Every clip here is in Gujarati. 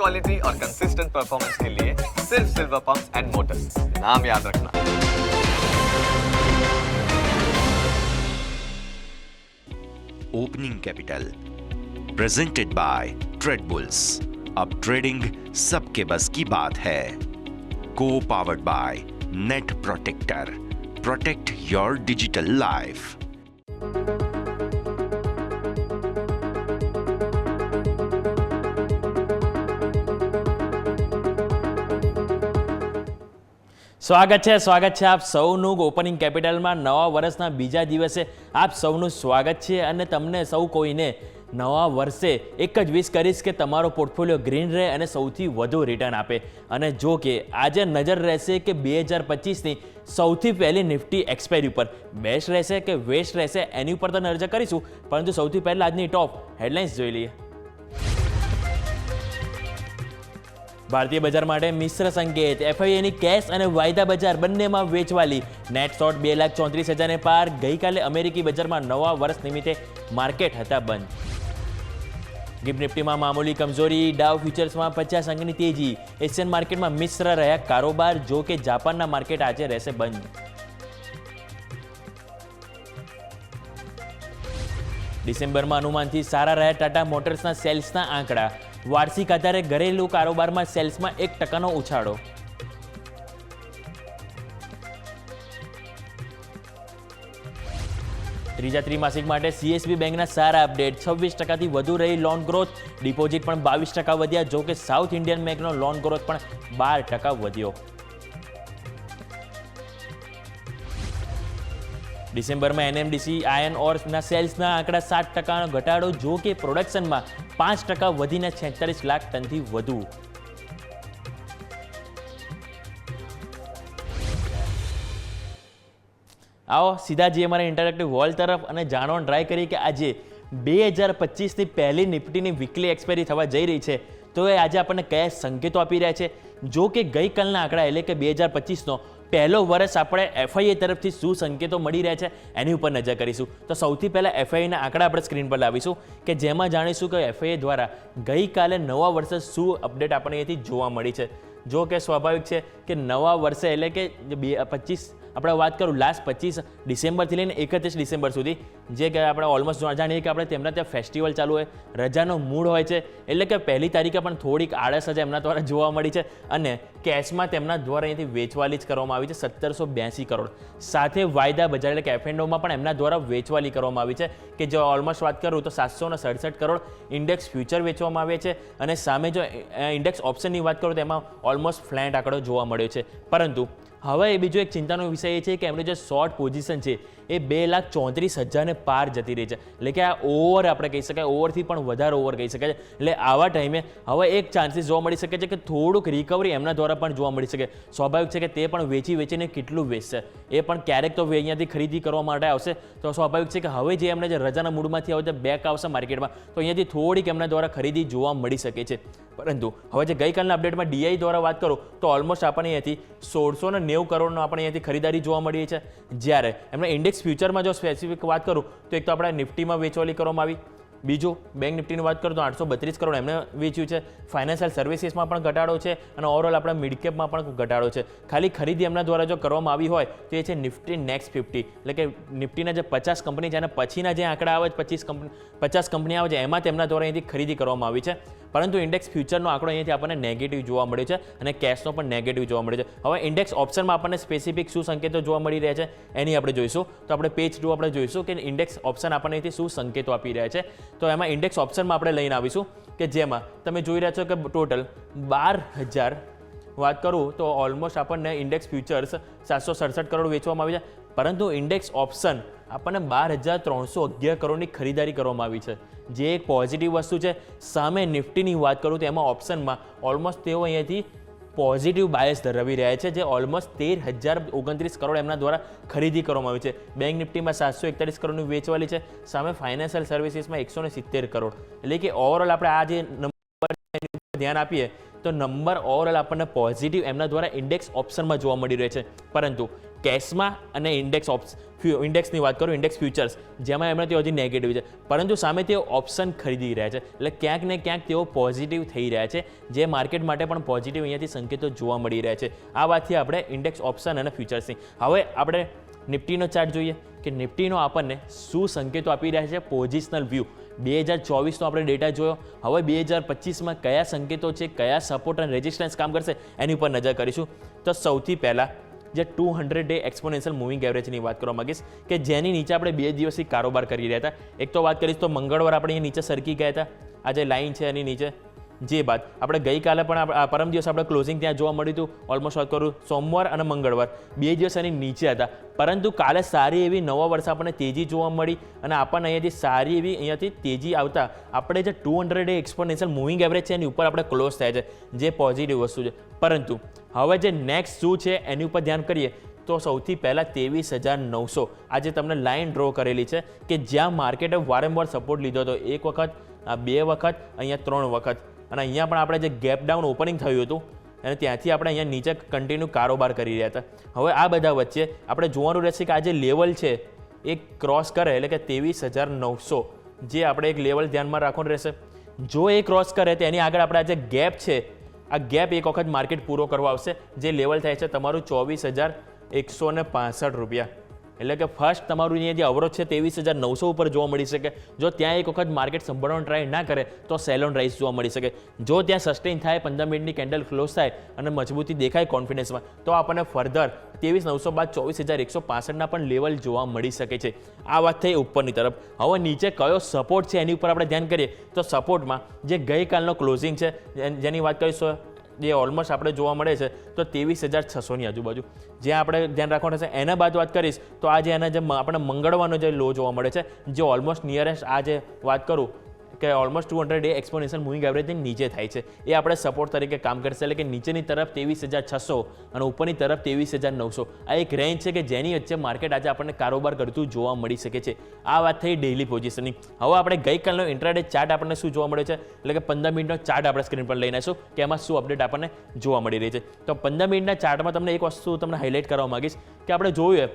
क्वालिटी और कंसिस्टेंट परफॉर्मेंस के लिए सिर्फ सिल्वर पंप्स एंड मोटर्स, नाम याद रखना। Opening capital presented by Trade Bulls. अब ट्रेडिंग सबके बस की बात है। को powered by Net Protector, protect your digital life. સ્વાગત છે આપ સૌનું ઓપનિંગ કેપિટલમાં નવા વર્ષના બીજા દિવસે આપ સૌનું સ્વાગત છે અને તમને સૌ કોઈને નવા વર્ષે એક જ વિશ કરીશ કે તમારો પોર્ટફોલિયો ગ્રીન રહે અને સૌથી વધુ રિટર્ન આપે। અને જો કે આજે નજર રહેશે કે 2025ની સૌથી પહેલી નિફ્ટી એક્સપાયરી ઉપર બેસ્ટ રહેશે કે વેસ્ટ રહેશે એની ઉપર તો નજર કરીશું, પરંતુ સૌથી પહેલાં આજની ટોપ હેડલાઇન્સ જોઈ લઈએ। ભારતીય બજાર માટે મિશ્ર સંકેત। એફઆઈએની કેશ અને વાયદા બજાર બંનેમાં વેચવાલી। નેટ શોર્ટ 2,34,000ને પાર। ગઈકાલે અમેરિકી બજારમાં નવા વર્ષ નિમિત્તે માર્કેટ હતા બંધ। ગિફ્ટ નિફ્ટીમાં મામૂલી કમજોરી। ડાઉ ફ્યુચર્સમાં 50 અંકની તેજી। એશિયન માર્કેટમાં મિશ્ર રહ્યા કારોબાર, જો કે જાપાનના માર્કેટ આજે રહેશે બંધ। ડિસેમ્બરમાં અનુમાનથી સારા રહ્યા ટાટા મોટર્સના સેલ્સના આંકડા। વાર્ષિક આધારે ઘરેલું કારોબારમાં સેલ્સમાં 1% ઉછાળો। ત્રીજા ત્રિમાસિક માટે સીએસબી બેંકના સારા અપડેટ। 26%થી વધુ રહી લોન ગ્રોથ। ડિપોઝિટ પણ 22% વધ્યા, જો કે સાઉથ ઇન્ડિયન બેંકનો લોન ગ્રોથ પણ 12% વધ્યો। ડિસેમ્બરમાં એનએમડીસી આયર્ન ઓરના સેલ્સના આંકડા 7%નો ઘટાડો, જો કે પ્રોડક્શનમાં 5% વધીને 46 લાખ ટનથી વધુ। આવો સીધા જઈએ અમારા ઇન્ટરેક્ટિવ વોલ તરફ અને જાણવાનું ટ્રાય કરીએ કે આજે 2025ની પહેલી નિફ્ટીની વીકલી એક્સપાયરી થવા જઈ રહી છે, તો એ આજે આપણને કયા સંકેતો આપી રહ્યા છે। જો કે ગઈકાલના આંકડા એટલે કે 2025નો પહેલો વર્ષ આપણે એફઆઈએ તરફથી શું સંકેતો મળી રહ્યા છે એની ઉપર નજર કરીશું। તો સૌથી પહેલાં એફઆઈના આંકડા આપણે સ્ક્રીન પર લાવીશું કે જેમાં જાણીશું કે એફઆઈએ દ્વારા ગઈકાલે નવા વર્ષે શું અપડેટ આપણને અહીંથી જોવા મળી છે। જો કે સ્વાભાવિક છે કે નવા વર્ષે એટલે કે 25 આપણે વાત કરું લાસ્ટ 25 ડિસેમ્બરથી લઈને 31 ડિસેમ્બર સુધી, જે કે આપણે ઓલમોસ્ટ જાણીએ કે આપણે તેમના ત્યાં ફેસ્ટિવલ ચાલુ હોય, રજાનો મૂડ હોય છે, એટલે કે પહેલી તારીખે પણ થોડીક આળસ જ એમના દ્વારા જોવા મળી છે અને કેશમાં તેમના દ્વારા અહીંથી વેચવાલી જ કરવામાં આવી છે 1782 કરોડ। સાથે વાયદા બજાર એટલે કે એફએનડોમાં પણ એમના દ્વારા વેચવાલી કરવામાં આવી છે કે જો ઓલમોસ્ટ વાત કરું તો 767 કરોડ ઇન્ડેક્સ ફ્યુચર વેચવામાં આવે છે અને સામે જો ઇન્ડેક્સ ઓપ્શનની વાત કરું તો એમાં ઓલમોસ્ટ ફ્લેટ આંકડો જોવા મળ્યો છે। પરંતુ હવે એ બીજો એક ચિંતાનો વિષય એ છે કે એમની જે શોર્ટ પોઝિશન છે એ 2,34,000ને પાર જતી રહી છે, એટલે કે આ ઓવર આપણે કહી શકાય, ઓવરથી પણ વધારે ઓવર કહી શકાય। એટલે આવા ટાઈમે હવે એક ચાન્સીસ જોવા મળી શકે છે કે થોડુંક રિકવરી એમના દ્વારા પણ જોવા મળી શકે। સ્વાભાવિક છે કે તે પણ વેચીને કેટલું વેચશે, એ પણ ક્યારેક તો અહીંયાથી ખરીદી કરવા માટે આવશે, તો સ્વાભાવિક છે કે હવે જે એમને જે રજાના મૂડમાંથી આવે બેક આવશે માર્કેટમાં, તો અહીંયાથી થોડીક એમના દ્વારા ખરીદી જોવા મળી શકે છે। પરંતુ હવે જે ગઈકાલના અપડેટમાં ડીઆઈ દ્વારા વાત કરું તો ઓલમોસ્ટ આપણને અહીંયાથી 1690 કરોડનો આપણે અહીંયાથી ખરીદારી જોવા મળી છે। જ્યારે એમના ઇન્ડેક્સ ફ્યુચરમાં જો સ્પેસિફિક વાત કરું તો એક તો આપણે નિફ્ટીમાં વેચવાલી કરવામાં આવી, બીજું બેંક નિફ્ટીની વાત કરું તો 832 કરોડ એમને વેચ્યું છે। ફાઇનાન્શિયલ સર્વિસીસમાં પણ ઘટાડો છે અને ઓવરઓલ આપણા મિડ કેપમાં પણ ઘટાડો છે। ખાલી ખરીદી એમના દ્વારા જો કરવામાં આવી હોય તો એ છે નિફ્ટી નેક્સ્ટ 50, એટલે કે નિફ્ટીના જે 50 કંપની છે અને પછીના જે આંકડા આવે 50 કંપની આવે છે એમાં તેમના દ્વારા અહીંથી ખરીદી કરવામાં આવી છે। પરંતુ ઇન્ડેક્સ ફ્યુચરનો આંકડો અહીંયાથી આપણને નેગેટિવ જોવા મળ્યો છે અને કેશનો પણ નેગેટિવ જોવા મળ્યો છે। હવે ઇન્ડેક્સ ઓપ્શનમાં આપણને સ્પેસિફિક શું સંકેતો જોવા મળી રહ્યા છે એની આપણે જોઈશું। તો આપણે પેજ 2 આપણે જોઈશું કે ઇન્ડેક્સ ઓપ્શન આપણને અહીંથી શું સંકેતો આપી રહ્યા છે। તો એમાં ઇન્ડેક્સ ઓપ્શનમાં આપણે લઈને આવીશું કે જેમાં તમે જોઈ રહ્યા છો કે ટોટલ 12,000 વાત કરું તો ઓલમોસ્ટ આપણને ઇન્ડેક્સ ફ્યુચર્સ 767 કરોડ વેચવામાં આવી છે, પરંતુ ઇન્ડેક્સ ઓપ્શન આપણને 12,311 કરોડની ખરીદારી કરવામાં આવી છે, જે એક પોઝિટિવ વસ્તુ છે। સામે નિફ્ટીની વાત કરું તો એમાં ઓપ્શનમાં ઓલમોસ્ટ તેઓ અહીંયાથી પોઝિટિવ બાયસ ધરાવી રહ્યા છે, જે ઓલમોસ્ટ 13,029 કરોડ એમના દ્વારા ખરીદી કરવામાં આવી છે। બેંક નિફ્ટીમાં 741 કરોડની વેચવાલી છે, સામે ફાઇનાન્શિયલ સર્વિસીસમાં 170 કરોડ। એટલે કે ઓવરઓલ આપણે આ જે નંબર ધ્યાન આપીએ તો નંબર ઓવરઓલ આપણને પોઝિટિવ એમના દ્વારા ઇન્ડેક્સ ઓપ્શનમાં જોવા મળી રહે છે। પરંતુ કેશમાં અને ઇન્ડેક્સની વાત કરું, ઇન્ડેક્સ ફ્યુચર્સ, જેમાં એમણે તેઓ હજી નેગેટિવ છે, પરંતુ સામે તેઓ ઓપ્શન ખરીદી રહ્યા છે. એટલે ક્યાંક ને ક્યાંક તેઓ પોઝિટિવ થઈ રહ્યા છે, જે માર્કેટ માટે પણ પોઝિટિવ અહીંયાથી સંકેતો જોવા મળી રહ્યા છે. આ વાતથી આપણે ઇન્ડેક્સ ઓપ્શન અને ફ્યુચર્સની. હવે આપણે નિફ્ટીનો ચાર્ટ જોઈએ કે નિફ્ટીનો આપણને શું સંકેતો આપી રહ્યા છે. પોઝિશનલ વ્યૂ 2024નો આપણે ડેટા જોયો. હવે 2025માં કયા સંકેતો છે, કયા સપોર્ટ અને રેઝિસ્ટન્સ કામ કરશે, એની ઉપર નજર કરીશું. તો સૌથી પહેલાં જે 200 ડે એક્સપોનેન્શિયલ મૂવિંગ એવરેજની વાત કરવા માંગીશ કે જેની નીચે આપણે 2 દિવસથી કારોબાર કરી રહ્યા હતા. એક તો વાત કરીશ તો મંગળવાર આપણે અહીંયા નીચે સરકી ગયા હતા. આ જે લાઇન છે એની નીચે, જે બાદ આપણે ગઈકાલે પણ પરમ દિવસ આપણે ક્લોઝિંગ ત્યાં જોવા મળ્યું હતું. ઓલમોસ્ટ વાત કરું સોમવાર અને મંગળવાર 2 દિવસ એની નીચે હતા, પરંતુ કાલે સારી એવી નવા વર્ષે આપણને તેજી જોવા મળી અને આપણને અહીંયાથી સારી એવી અહીંયાથી તેજી આવતા આપણે જે 200 ડે એક્સપોનેન્શિયલ મૂવિંગ એવરેજ છે એની ઉપર આપણે ક્લોઝ થાય છે, જે પોઝિટિવ વસ્તુ છે. પરંતુ હવે જે નેક્સ્ટ શું છે એની ઉપર ધ્યાન કરીએ તો સૌથી પહેલાં 23,900 આજે તમને લાઇન ડ્રો કરેલી છે કે જ્યાં માર્કેટે વારંવાર સપોર્ટ લીધો હતો. એક વખત, 2 વખત, અહીંયા 3 વખત, અને અહીંયા પણ આપણે જે ગેપ ડાઉન ઓપનિંગ થયું હતું અને ત્યાંથી આપણે અહીંયા નીચે કન્ટિન્યુ કારોબાર કરી રહ્યા હતા. હવે આ બધા વચ્ચે આપણે જોવાનું રહેશે કે આ જે લેવલ છે એ ક્રોસ કરે, એટલે કે 23,900 જે આપણે એક લેવલ ધ્યાનમાં રાખવાનું રહેશે. જો એ ક્રોસ કરે તો એની આગળ આપણે આ જે ગેપ છે, આ ગેપ એક વખત માર્કેટ પૂરો કરવા આવશે, જે લેવલ થાય છે તમારું 24,165 રૂપિયા. એટલે કે ફર્સ્ટ તમારું અહીંયા જે અવરોધ છે 23,900 ઉપર જોવા મળી શકે. જો ત્યાં એક વખત માર્કેટ સંભાળવાનો ટ્રાય ના કરે તો સેલ ઓન રાઇઝ જોવા મળી શકે. જો ત્યાં સસ્ટેન થાય, 15 મિનિટની કેન્ડલ ક્લોઝ થાય અને મજબૂતી દેખાય કોન્ફિડન્સમાં, તો આપણને ફર્ધર 23,900 બાદ 24,165ના પણ લેવલ જોવા મળી શકે છે. આ વાત થઈ ઉપરની તરફ. હવે નીચે કયો સપોર્ટ છે એની ઉપર આપણે ધ્યાન કરીએ તો સપોર્ટમાં જે ગઈકાલનો ક્લોઝિંગ છે જેની વાત કરીશું, જે ઓલમોસ્ટ આપણે જોવા મળે છે તો 23,600ની આજુબાજુ, જ્યાં આપણે ધ્યાન રાખવાનું છે. એના બાદ વાત કરીશ તો આજે એના જે આપણે મંગળવારનો જે લો જોવા મળે છે, જે ઓલમોસ્ટ નિયરેસ્ટ આ જે વાત કરું કે ઓલમોસ્ટ 200 ડે એક્સપોનેન્શિયલ મૂવિંગ એવરેજની નીચે થાય છે, એ આપણે સપોર્ટ તરીકે કામ કરશે. એટલે કે નીચેની તરફ 23,600 અને ઉપરની તરફ 23,900. આ એક રેન્જ છે કે જેની વચ્ચે માર્કેટ આજે આપણને કારોબાર કરતું જોવા મળી શકે છે. આ વાત થઈ ડેઇલી પોઝિશનની. હવે આપણે ગઈકાલનો ઇન્ટ્રાડે ચાર્ટ આપણને શું જોવા મળે છે, એટલે કે 15 મિનિટનો ચાર્ટ આપણે સ્ક્રીન પર લઈને આવીશું કે એમાં શું અપડેટ આપણને જોવા મળી રહી છે. તો 15 મિનિટના ચાર્ટમાં તમને એક વસ્તુ તમને હાઇલાઇટ કરવા માંગીશ કે આપણે જોયું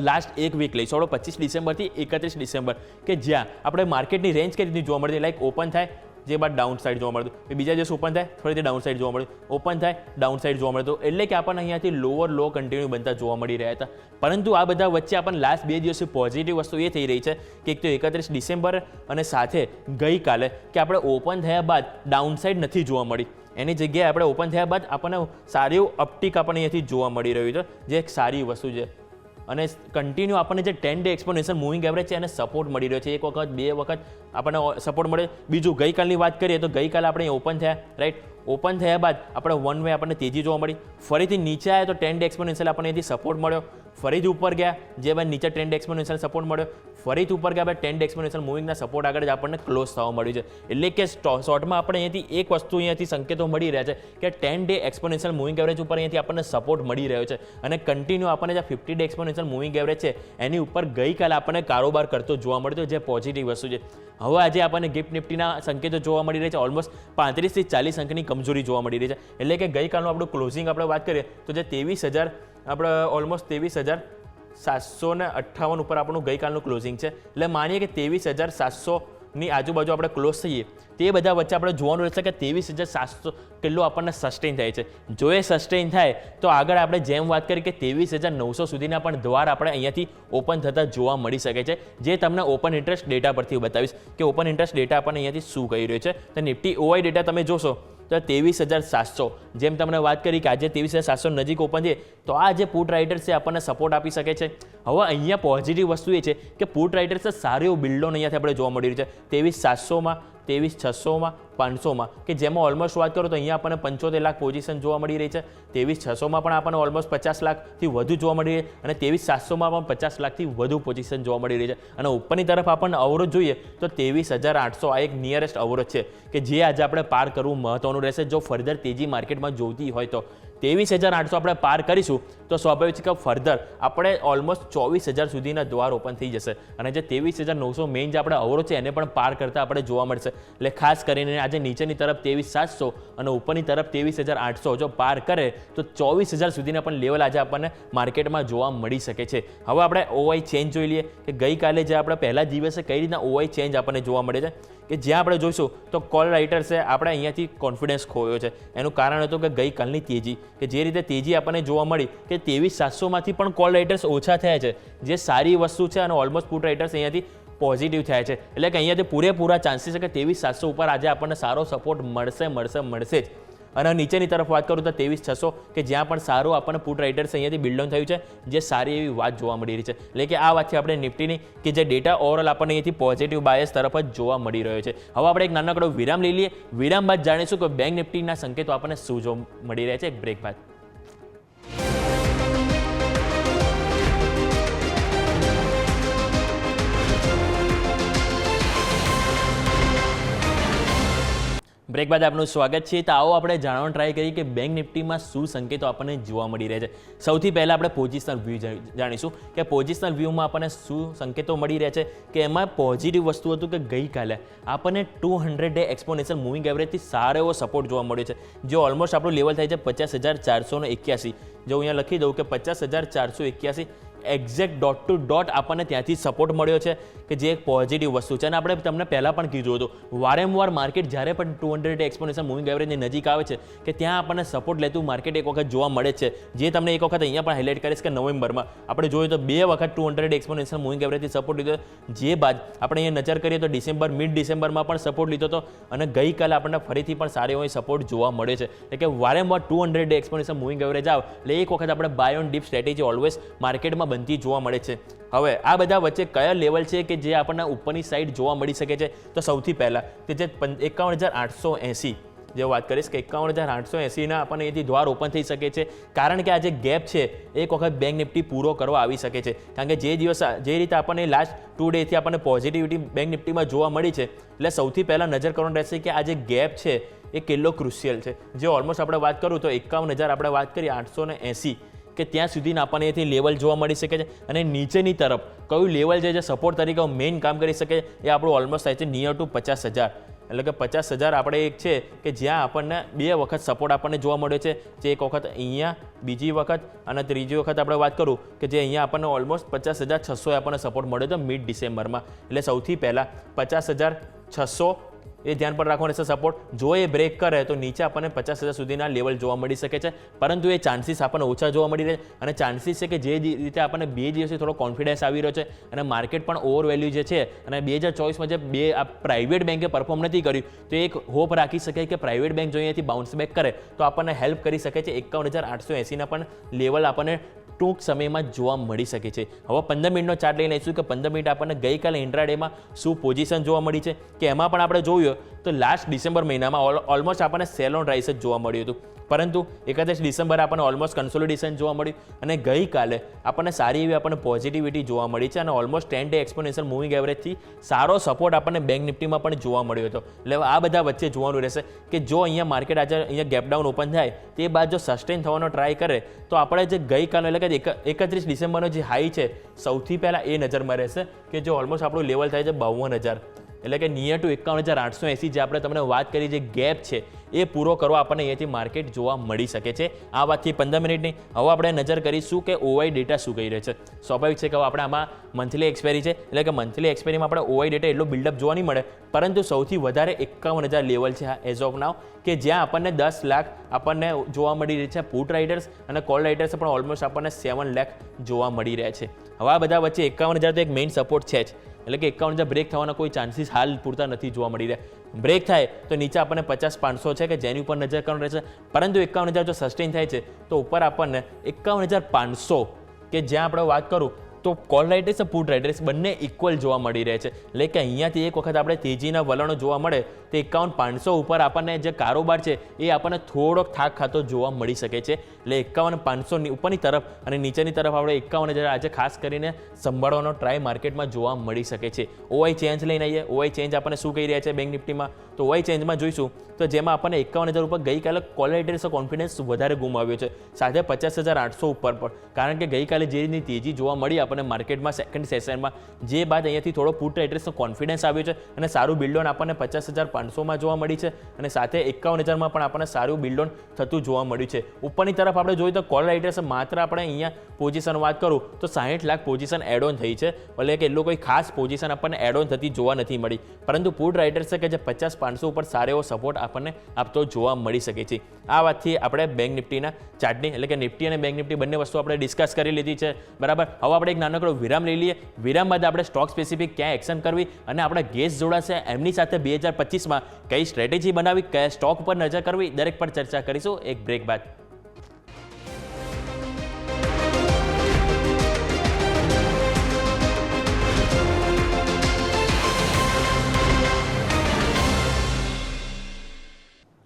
લાસ્ટ એક વીક લઈ 25 ડિસેમ્બરથી 31 ડિસેમ્બર કે જ્યાં આપણે માર્કેટની રેન્જ કઈ રીતની જોવા મળતી, લાઈક ઓપન થાય જે બાદ ડાઉન સાઇડ જોવા મળતું, બીજા દિવસ ઓપન થાય ફરીથી ડાઉન સાઇડ જોવા મળતું, ઓપન થાય ડાઉન સાઇડ જોવા મળતું. એટલે કે આપણને અહીંયાથી લોઅર લો કન્ટિન્યુ બનતા જોવા મળી રહ્યા હતા. પરંતુ આ બધા વચ્ચે આપણને લાસ્ટ 2 દિવસથી પોઝિટિવ વસ્તુ એ થઈ રહી છે કે એક તો 31 ડિસેમ્બર અને સાથે ગઈકાલે કે આપણે ઓપન થયા બાદ ડાઉન સાઇડ નથી જોવા મળી. એની જગ્યાએ આપણે ઓપન થયા બાદ આપણને સારી અપટીક આપણને અહીંયાથી જોવા મળી રહ્યું છે, જે એક સારી વસ્તુ છે. અને કન્ટિન્યુ આપણને જે 10 ડે એક્સપોનેન્શિયલ મૂવિંગ એવરેજ છે એને સપોર્ટ મળી રહ્યો છે. એક વખત, 2 વખત આપણને સપોર્ટ મળે. બીજું ગઈકાલની વાત કરીએ તો ગઈકાલે આપણે ઓપન થયા, રાઈટ, ઓપન થયા બાદ આપણે વન વે આપણને તેજી જોવા મળી, ફરીથી નીચે આવ્યા તો 10 ડે એક્સપોનેન્શિયલ આપણને અહીંથી સપોર્ટ મળ્યો, ફરીથી ઉપર ગયા જે બાદ નીચે 10 ડે એક્સપોનેન્શિયલ સપોર્ટ મળ્યો, ફરીથી ઉપર ગયા બાદ 10 ડે એક્સપોનેન્શિયલ મૂવિંગના સપોર્ટ આગળ જ આપણને ક્લોઝ થવા મળ્યું છે. એટલે કે શોર્ટમાં આપણે અહીંયાથી એક વસ્તુ અહીંયાથી સંકેતો મળી રહ્યા છે કે 10 ડે એક્સપોનેન્શિયલ મૂવિંગ એવરેજ ઉપર અહીંયાથી આપણને સપોર્ટ મળી રહ્યો છે અને કન્ટિન્યુ આપણને જે 50 ડે એક્સપોનેન્શિયલ મૂવિંગ એવરેજ છે એની ઉપર ગઈકાલે આપણને કારોબાર કરતો જોવા મળતો, જે પોઝિટિવ વસ્તુ છે. હવે આજે આપણને ગિફ્ટ નિફ્ટીના સંકેતો જોવા મળી રહ્યા છે. ઓલમોસ્ટ 35 થી 40 અંકની કમજોરી જોવા મળી રહી છે. એટલે કે ગઈકાલનું આપણું ક્લોઝિંગ આપણે વાત કરીએ તો જે 23,000 આપણે ઓલમોસ્ટ 23,758 ઉપર આપણું ગઈકાલનું ક્લોઝિંગ છે. એટલે માનીએ કે 23,700ની આજુબાજુ આપણે ક્લોઝ થઈએ, તે બધા વચ્ચે આપણે જોવાનું રહેશે કે 23,700 કેટલું આપણને સસ્ટેન થાય છે. જો એ સસ્ટેન થાય તો આગળ આપણે જેમ વાત કરી કે 23,900 સુધીના પણ દ્વાર આપણે અહીંયાથી ઓપન થતા જોવા મળી શકે છે, જે તમને ઓપન ઇન્ટરેસ્ટ ડેટા પરથી બતાવીશ કે ઓપન ઇન્ટરેસ્ટ ડેટા આપણને અહીંયાથી શું કહી રહ્યો છે. તો નિફ્ટી ઓઆઈ ડેટા તમે જોશો તો 23,700, જેમ તમને વાત કરી કે આજે 23,700 નજીક ઓપન છે તો આ જે પુટ રાઇડર્સ છે આપણને સપોર્ટ આપી શકે છે. હવે અહીંયા પોઝિટિવ વસ્તુ એ છે કે પુટ રાઇડર્સ સારો એવો બિલ્ડ ઓન અહીંયાથી આપણે જોવા મળી રહ્યું છે 23,700માં, 23,600માં, 500માં કે જેમાં ઓલમોસ્ટ વાત કરો તો અહીંયા આપણને 75 લાખ પોઝિશન જોવા મળી રહી છે. 23,600માં પણ આપણને ઓલમોસ્ટ 50 લાખથી વધુ જોવા મળી રહી છે અને 23,700માં પણ 50 લાખથી વધુ પોઝિશન જોવા મળી રહી છે. અને ઉપરની તરફ આપણને અવરોધ જોઈએ તો 23,800 આ એક નિયરેસ્ટ અવરોધ છે કે જે આજે આપણે પાર કરવું મહત્વનું રહેશે. જો ફર્ધર તેજી માર્કેટમાં જોઈતી હોય તો 23,800 આપણે પાર કરીશું તો સ્વાભાવિક છે કે ફર્ધર આપણે ઓલમોસ્ટ 24,000 સુધીના દ્વાર ઓપન થઈ જશે અને જે 23,900 મેઇન જે આપણે અવરોધ છે એને પણ પાર કરતા આપણે જોવા મળશે. એટલે ખાસ કરીને આજે નીચેની તરફ 23,700 અને ઉપરની તરફ 23,800 જો પાર કરે તો 24,000 સુધીના પણ લેવલ આજે આપણને માર્કેટમાં જોવા મળી શકે છે. હવે આપણે ઓઆઈ ચેન્જ જોઈ લઈએ કે ગઈકાલે જે આપણે પહેલા દિવસે કઈ રીતના ઓઆઈ ચેન્જ આપણને જોવા મળે છે કે જ્યાં આપણે જોઈશું તો કોલ રાઇટર્સે આપણે અહીંયાથી કોન્ફિડન્સ ખોયો છે. એનું કારણ હતું કે ગઈકાલની તેજી કે જે રીતે તેજી આપણને જોવા મળી કે 23,700માંથી પણ કોલ રાઇટર્સ ઓછા થયા છે, જે સારી વસ્તુ છે અને ઓલમોસ્ટ પુટ રાઇટર્સ અહીંયાથી પોઝિટિવ થયા છે. એટલે કે અહીંયાથી પૂરેપૂરા ચાન્સીસ છે કે 23,700 ઉપર આજે આપણને સારો સપોર્ટ મળશે જ. અને નીચેની તરફ વાત કરું તો 23,600 કે જ્યાં પણ સારું આપણને પુટ રાઇટર્સ અહીંયાથી બિલ્ડ થયું છે, જે સારી એવી વાત જોવા મળી રહી છે. એટલે કે આ વાતથી આપણે નિફ્ટીની કે જે ડેટા ઓવરઓલ આપણને અહીંયાથી પોઝિટિવ બાયસ તરફ જ જોવા મળી રહ્યો છે. હવે આપણે એક નાનકડો વિરામ લઈ લઈએ. વિરામ બાદ જાણીશું કે બેંક નિફ્ટીના સંકેતો આપણને શું જોવા મળી રહ્યા છે એક બ્રેક બાદ. બ્રેક બાદ આપનું સ્વાગત છે. તો આવો આપણે જાણવાનું ટ્રાય કરીએ કે બેંક નિફ્ટીમાં શું સંકેતો આપણને જોવા મળી રહ્યા છે. સૌથી પહેલાં આપણે પોઝિશનલ વ્યૂ જાણીશું કે પોઝિશનલ વ્યૂમાં આપણને શું સંકેતો મળી રહ્યા છે. કે એમાં પોઝિટિવ વસ્તુ હતું કે ગઈકાલે આપણને 200 ડે એક્સપોનેન્શિયલ મૂવિંગ એવરેજથી સારો એવો સપોર્ટ જોવા મળ્યો છે, જે ઓલમોસ્ટ આપણું લેવલ થાય છે 50,481. જો અહીંયા લખી દઉં કે 50,481 એક્ઝેક્ટ ડોટ ટુ ડોટ આપણને ત્યાંથી સપોર્ટ મળ્યો છે, કે જે એક પોઝિટિવ વસ્તુ છે. અને આપણે તમને પહેલાં પણ કીધું હતું વારંવાર માર્કેટ જ્યારે પણ 200 એક્સપોનેન્શિયલ મૂવિંગ એવરેજની નજીક આવે છે કે ત્યાં આપણને સપોર્ટ લેતું માર્કેટ એક વખત જોવા મળે છે, જે તમને એક વખત અહીંયા પણ હાઇલાઇટ કરીશ કે નવેમ્બરમાં આપણે જોયું તો 2 વખત 200 એક્સપોનેન્શિયલ મૂવિંગ એવરેજથી સપોર્ટ લીધો, જે બાદ આપણે અહીંયા નજર કરીએ તો મિડ ડિસેમ્બરમાં પણ સપોર્ટ લીધો હતો અને ગઈકાલે આપણને ફરીથી પણ સારો એવો સપોર્ટ જોવા મળે છે. એટલે કે વારંવાર 200 એક્સપોનેન્શિયલ મૂવિંગ એવરેજ આવે એટલે એક વખત આપણે buy on dip strategy always માર્કેટમાં બનતી જોવા મળે છે. હવે આ બધા વચ્ચે કયા લેવલ છે કે જે આપણને ઉપરની સાઈડ જોવા મળી શકે છે? તો સૌથી પહેલાં કે જે 51,880 જે વાત કરીશ કે 51,880ના આપણને અહીંથી દ્વાર ઓપન થઈ શકે છે, કારણ કે આ જે ગેપ છે એક વખત બેંક નિફ્ટી પૂરો કરવા આવી શકે છે. કારણ કે જે રીતે આપણને લાસ્ટ 2 ડેથી આપણને પોઝિટિવિટી બેંક નિફ્ટીમાં જોવા મળી છે, એટલે સૌથી પહેલાં નજર કરવાનું રહેશે કે આ જે ગેપ છે એ કેટલો ક્રુશિયલ છે. જે ઓલમોસ્ટ આપણે વાત કરું તો 51,000 આપણે વાત કરીએ 880 કે ત્યાં સુધીના આપણને અહીંથી લેવલ જોવા મળી શકે છે. અને નીચેની તરફ કયું લેવલ છે જે સપોર્ટ તરીકે મેઇન કામ કરી શકે એ આપણું ઓલમોસ્ટ થાય છે નિયર ટુ 50,000. એટલે કે 50,000 આપણે એક છે કે જ્યાં આપણને 2 વખત સપોર્ટ આપણને જોવા મળ્યો છે, જે એક વખત અહીંયા, બીજી વખત અને ત્રીજી વખત આપણે વાત કરું કે જે અહીંયા આપણને ઓલમોસ્ટ 50,600 આપણને સપોર્ટ મળ્યો હતો મિડ ડિસેમ્બરમાં. એટલે સૌથી પહેલાં 50,600 એ ધ્યાન પર રાખવાનું રહેશે સપોર્ટ. જો એ બ્રેક કરે તો નીચે આપણને 50,000 સુધીના લેવલ જોવા મળી શકે છે, પરંતુ એ ચાન્સીસ આપણને ઓછા જોવા મળી રહે અને ચાન્સીસ છે કે જે રીતે આપણને 2 દિવસથી થોડો કોન્ફિડન્સ આવી રહ્યો છે અને માર્કેટ પણ ઓવર વેલ્યુ જે છે અને 2024માં જે આ પ્રાઇવેટ બેન્કે પરફોર્મ નથી કર્યું, તો એક હોપ રાખી શકાય કે પ્રાઇવેટ બેન્ક જો અહીંયાથી બાઉન્સ બેક કરે તો આપણને હેલ્પ કરી શકે છે. 51,880ના પણ લેવલ આપણને ટૂંક સમયમાં જોવા મળી શકે છે. હવે 15 મિનિટનો ચાર્ટ લઈને આવીશું કે 15 મિનિટ આપણને ગઈકાલે ઇન્ટ્રાડેમાં શું પોઝિશન જોવા મળી છે, કે એમાં પણ આપણે જોયું તો લાસ્ટ ડિસેમ્બર મહિનામાં ઓલમોસ્ટ આપણને સેલ ઓન રાઇસ જ જોવા મળ્યું હતું, પરંતુ 31 ડિસેમ્બરે આપણને ઓલમોસ્ટ કન્સોલિડેશન જોવા મળ્યું અને ગઈકાલે આપણને સારી એવી આપણને પોઝિટિવિટી જોવા મળી છે અને ઓલમોસ્ટ 10 ડે એક્સપોનેન્શિયલ મૂવિંગ એવરેજથી સારો સપોર્ટ આપણને બેંક નિફ્ટીમાં પણ જોવા મળ્યો હતો. એટલે આ બધા વચ્ચે જોવાનું રહેશે કે જો અહીંયા માર્કેટ આજે અહીંયા ગેપડાઉન ઓપન થાય તે બાદ જો સસ્ટેન થવાનો ટ્રાય કરે તો આપણે જે ગઈકાલે એટલે કે 31 ડિસેમ્બરનો જે હાઈ છે સૌથી પહેલાં એ નજરમાં રહેશે કે જો ઓલમોસ્ટ આપણું લેવલ થાય છે 52,000, એટલે કે નિયર ટુ 51,880 જે આપણે તમને વાત કરી જે ગેપ છે એ પૂરો કરવા આપણને અહીંયાથી માર્કેટ જોવા મળી શકે છે. આ વાતથી 15 મિનિટની હવે આપણે નજર કરીશું કે ઓઆઈ ડેટા શું કહી રહ્યો છે. સ્વાભાવિક છે કે આપણે આમાં મંથલી એક્સપાયરી છે, એટલે કે મંથલી એક્સપાયરીમાં આપણે ઓઆઈ ડેટા એટલો બિલ્ડઅપ જોવા નહીં મળે, પરંતુ સૌથી વધારે 51,000 લેવલ છે એઝ ઓફ નાવ, કે જ્યાં આપણને 10 લાખ આપણને જોવા મળી રહી છે પુટ રાઇડર્સ અને કોલ રાઇડર્સ પણ ઓલમોસ્ટ આપણને 7 લાખ જોવા મળી રહ્યા છે. હવે આ બધા વચ્ચે 51,000 તો એક મેઇન સપોર્ટ છે જ, એટલે કે 51,000 બ્રેક થવાના કોઈ ચાન્સીસ હાલ પૂરતા નથી જોવા મળી રહ્યા. બ્રેક થાય તો નીચે આપણને 50,500 છે કે જેની ઉપર નજર કરવાનું રહેશે, પરંતુ 51,000 જો સસ્ટેન થાય છે તો ઉપર આપણને 51,500 કે જ્યાં આપણે વાત કરું તો કોલ રાઇડર્સ અને પુટ રાઇડર્સ બંને ઇક્વલ જોવા મળી રહે છે. એટલે કે અહીંયાથી એક વખત આપણે તેજીના વલણો જોવા મળે તો 51,500 ઉપર આપણને જે કારોબાર છે એ આપણને થોડોક થાક ખાતો જોવા મળી શકે છે. એટલે 51,500ની ઉપરની તરફ અને નીચેની તરફ આપણે 51,000 આજે ખાસ કરીને સંભાળવાનો ટ્રાય માર્કેટમાં જોવા મળી શકે છે. ઓઆઈ ચેન્જ લઈને આવીએ. ઓઆઈ ચેન્જ આપણને શું કહી રહ્યા છે બેંક નિફ્ટીમાં? તો ઓઆઈ ચેન્જમાં જોઈશું તો જેમાં આપણને 51,000 ઉપર ગઈકાલે કોલ રાઇડર્સે કોન્ફિડન્સ વધારે ગુમાવ્યો છે, સાથે 50,800 ઉપર પણ, કારણ કે ગઈકાલે જે રીતની તેજી જોવા મળી આપણને આપણને માર્કેટમાં સેકન્ડ સેશનમાં, જે બાદ અહીંયાથી થોડો પુટ રાઇટર્સનો કોન્ફિડન્સ આવ્યો છે અને સારું બિલ્ડ ઓન આપણને 50,500માં જોવા મળી છે અને સાથે 51,000માં પણ આપણને સારું બિલ્ડ ઓન થતું જોવા મળ્યું છે. ઉપરની તરફ આપણે જોઈએ તો કોલ રાઇટર્સ માત્ર આપણે અહીંયા પોઝિશન વાત કરું તો 60 લાખ પોઝિશન એડ ઓન થઈ છે, એટલે કે એટલો કોઈ ખાસ પોઝિશન આપણને એડ ઓન થતી જોવા નથી મળી, પરંતુ પુટ રાઇટર્સ છે કે જે 50,500 ઉપર સારો એવો સપોર્ટ આપણને આપતો જોવા મળી શકે છે. આ વાતથી આપણે બેંક નિફ્ટીના ચાર્ટની એટલે કે નિફ્ટી અને બેંક નિફ્ટી બંને વસ્તુ આપણે ડિસ્કસ કરી લીધી છે, બરાબર. હવે આપણે એક નાનકડો વિરામ લઈ લઈએ. વિરામ બાદ આપણે સ્ટોક સ્પેસિફિક ક્યાં એક્શન કરવી અને આપણા ગેસ્ટ જોડાશે, એમની સાથે 2025માં કઈ સ્ટ્રેટેજી બનાવી, કયા સ્ટોક પર નજર કરવી, દરેક પર ચર્ચા કરીશું એક બ્રેક બાદ.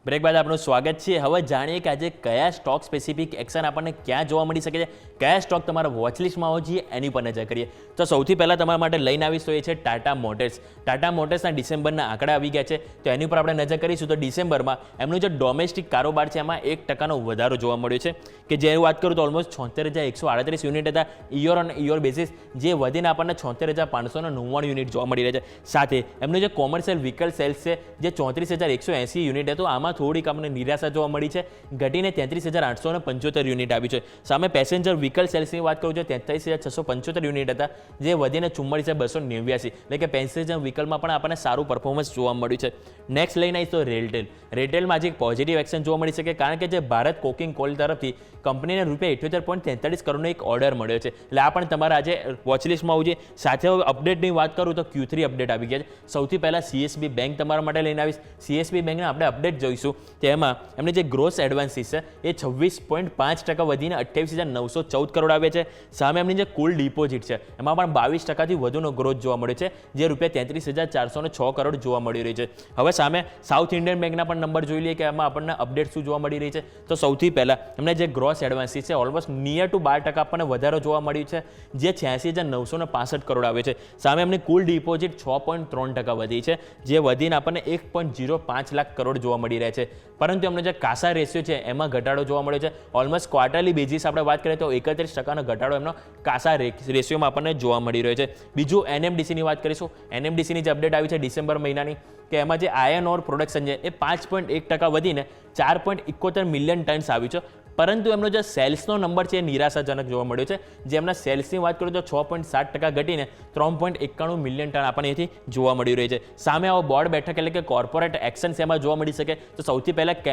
બ્રેક બાદ આપનું સ્વાગત છે. હવે જાણીએ કે આજે કયા સ્ટોક સ્પેસિફિક એક્શન આપણને ક્યાં જોવા મળી શકે છે, કયા સ્ટોક તમારા વોચલિસ્ટમાં હોવો જોઈએ, એની પર નજર કરીએ. તો સૌથી પહેલાં તમારા માટે લઈને આવીશ તો એ છે ટાટા મોટર્સ. ટાટા મોટર્સના ડિસેમ્બરના આંકડા આવી ગયા છે, તો એની પર આપણે નજર કરીશું. તો ડિસેમ્બરમાં એમનું જે ડોમેસ્ટિક કારોબાર છે એમાં 1% વધારો જોવા મળ્યો છે, કે જે વાત કરું તો ઓલમોસ્ટ 76,138 યુનિટ હતા ઈયર ઓન ઈયર બેસિસ, જે વધીને આપણને 76,599 યુનિટ જોવા મળી રહ્યા છે. સાથે એમનું જે કોમર્શિયલ વ્હીકલ સેલ્સ છે જે 34,180 યુનિટ હતું, આમાં થોડીક આપણને નિરાશા જોવા મળી છે, ઘટીને 33,875 યુનિટ આવી છે. સામે પેસેન્જર વ્હીકલ સેલ્સની વાત કરું તો 43,675 યુનિટ હતા, જે વધીને 44,289, એટલે કે પેસેન્જર વ્હીકલમાં પણ આપણને સારું પરફોર્મન્સ જોવા મળ્યું છે. નેક્સ્ટ લઈને આવીશ તો રેલટેલ. રેલટેલમાં આજે એક પોઝિટિવ એક્શન જોવા મળી શકે, કારણ કે જે ભારત કોકિંગ કોલ તરફથી કંપનીને ₹78.43 કરોડનો એક ઓર્ડર મળ્યો છે, એટલે આ પણ તમારા આજે વોચલિસ્ટમાં આવવું જોઈએ. સાથે અપડેટની વાત કરું તો Q3 અપડેટ આવી ગયા છે. સૌથી પહેલાં CSB બેંક તમારા માટે લઈને આવીશ. CSB બેંકના આપણે અપડેટ જોઈશું, તેમાં એમને જે ગ્રોસ એડવાન્સીસ છે એ 26.5% વધીને 28,914 કરોડ આવે છે. સામે એમની જે કુલ ડિપોઝિટ છે એમાં પણ 22%થી વધુનો ગ્રોથ જોવા મળ્યો છે, જે ₹33,406 કરોડ જોવા મળી રહી છે. હવે સામે સાઉથ ઇન્ડિયન બેંકના પણ નંબર જોઈ લઈએ કે એમાં આપણને અપડેટ શું જોવા મળી રહી છે. તો સૌથી પહેલાં એમને જે ગ્રોસ એડવાન્સીસ છે ઓલમોસ્ટ નિયર ટુ 12% આપણને વધારો જોવા મળ્યું છે, જે 86,965 કરોડ આવે છે. સામે એમની કુલ ડિપોઝિટ 6.3% વધી છે, જે વધીને આપણને 1.05 લાખ કરોડ જોવા મળી રહ્યા છે. પરંતુ એમનો જે કાસા રેશિયો છે એમાં ઘટાડો જોવા મળ્યો છે. ઓલમોસ્ટ ક્વાર્ટરલી બેઝિસ આપણે વાત કરીએ તો 31% ઘટાડો એમનો કાસા રેશિયોમાં આપણને જોવા મળી રહ્યો છે. બીજું NMDCની વાત કરીશું. NMDCની જે અપડેટ આવી છે ડિસેમ્બર મહિનાની, કે એમાં જે આયર્ન ઓર પ્રોડક્શન છે એ 5.1% વધીને 4.71 મિલિયન ટન્સ આવ્યું છે, પરંતુ એમનો જે સેલ્સનો નંબર છે એ નિરાશાજનક જોવા મળ્યો છે. જે એમના સેલ્સની વાત કરું તો 6.7% ઘટીને 3.91 મિલિયન ટન આપણને અહીંથી જોવા મળી રહી છે. સામે આવો બોર્ડ બેઠક એટલે કે કોર્પોરેટ એક્શન એમાં જોવા મળી શકે. તો સૌથી પહેલાં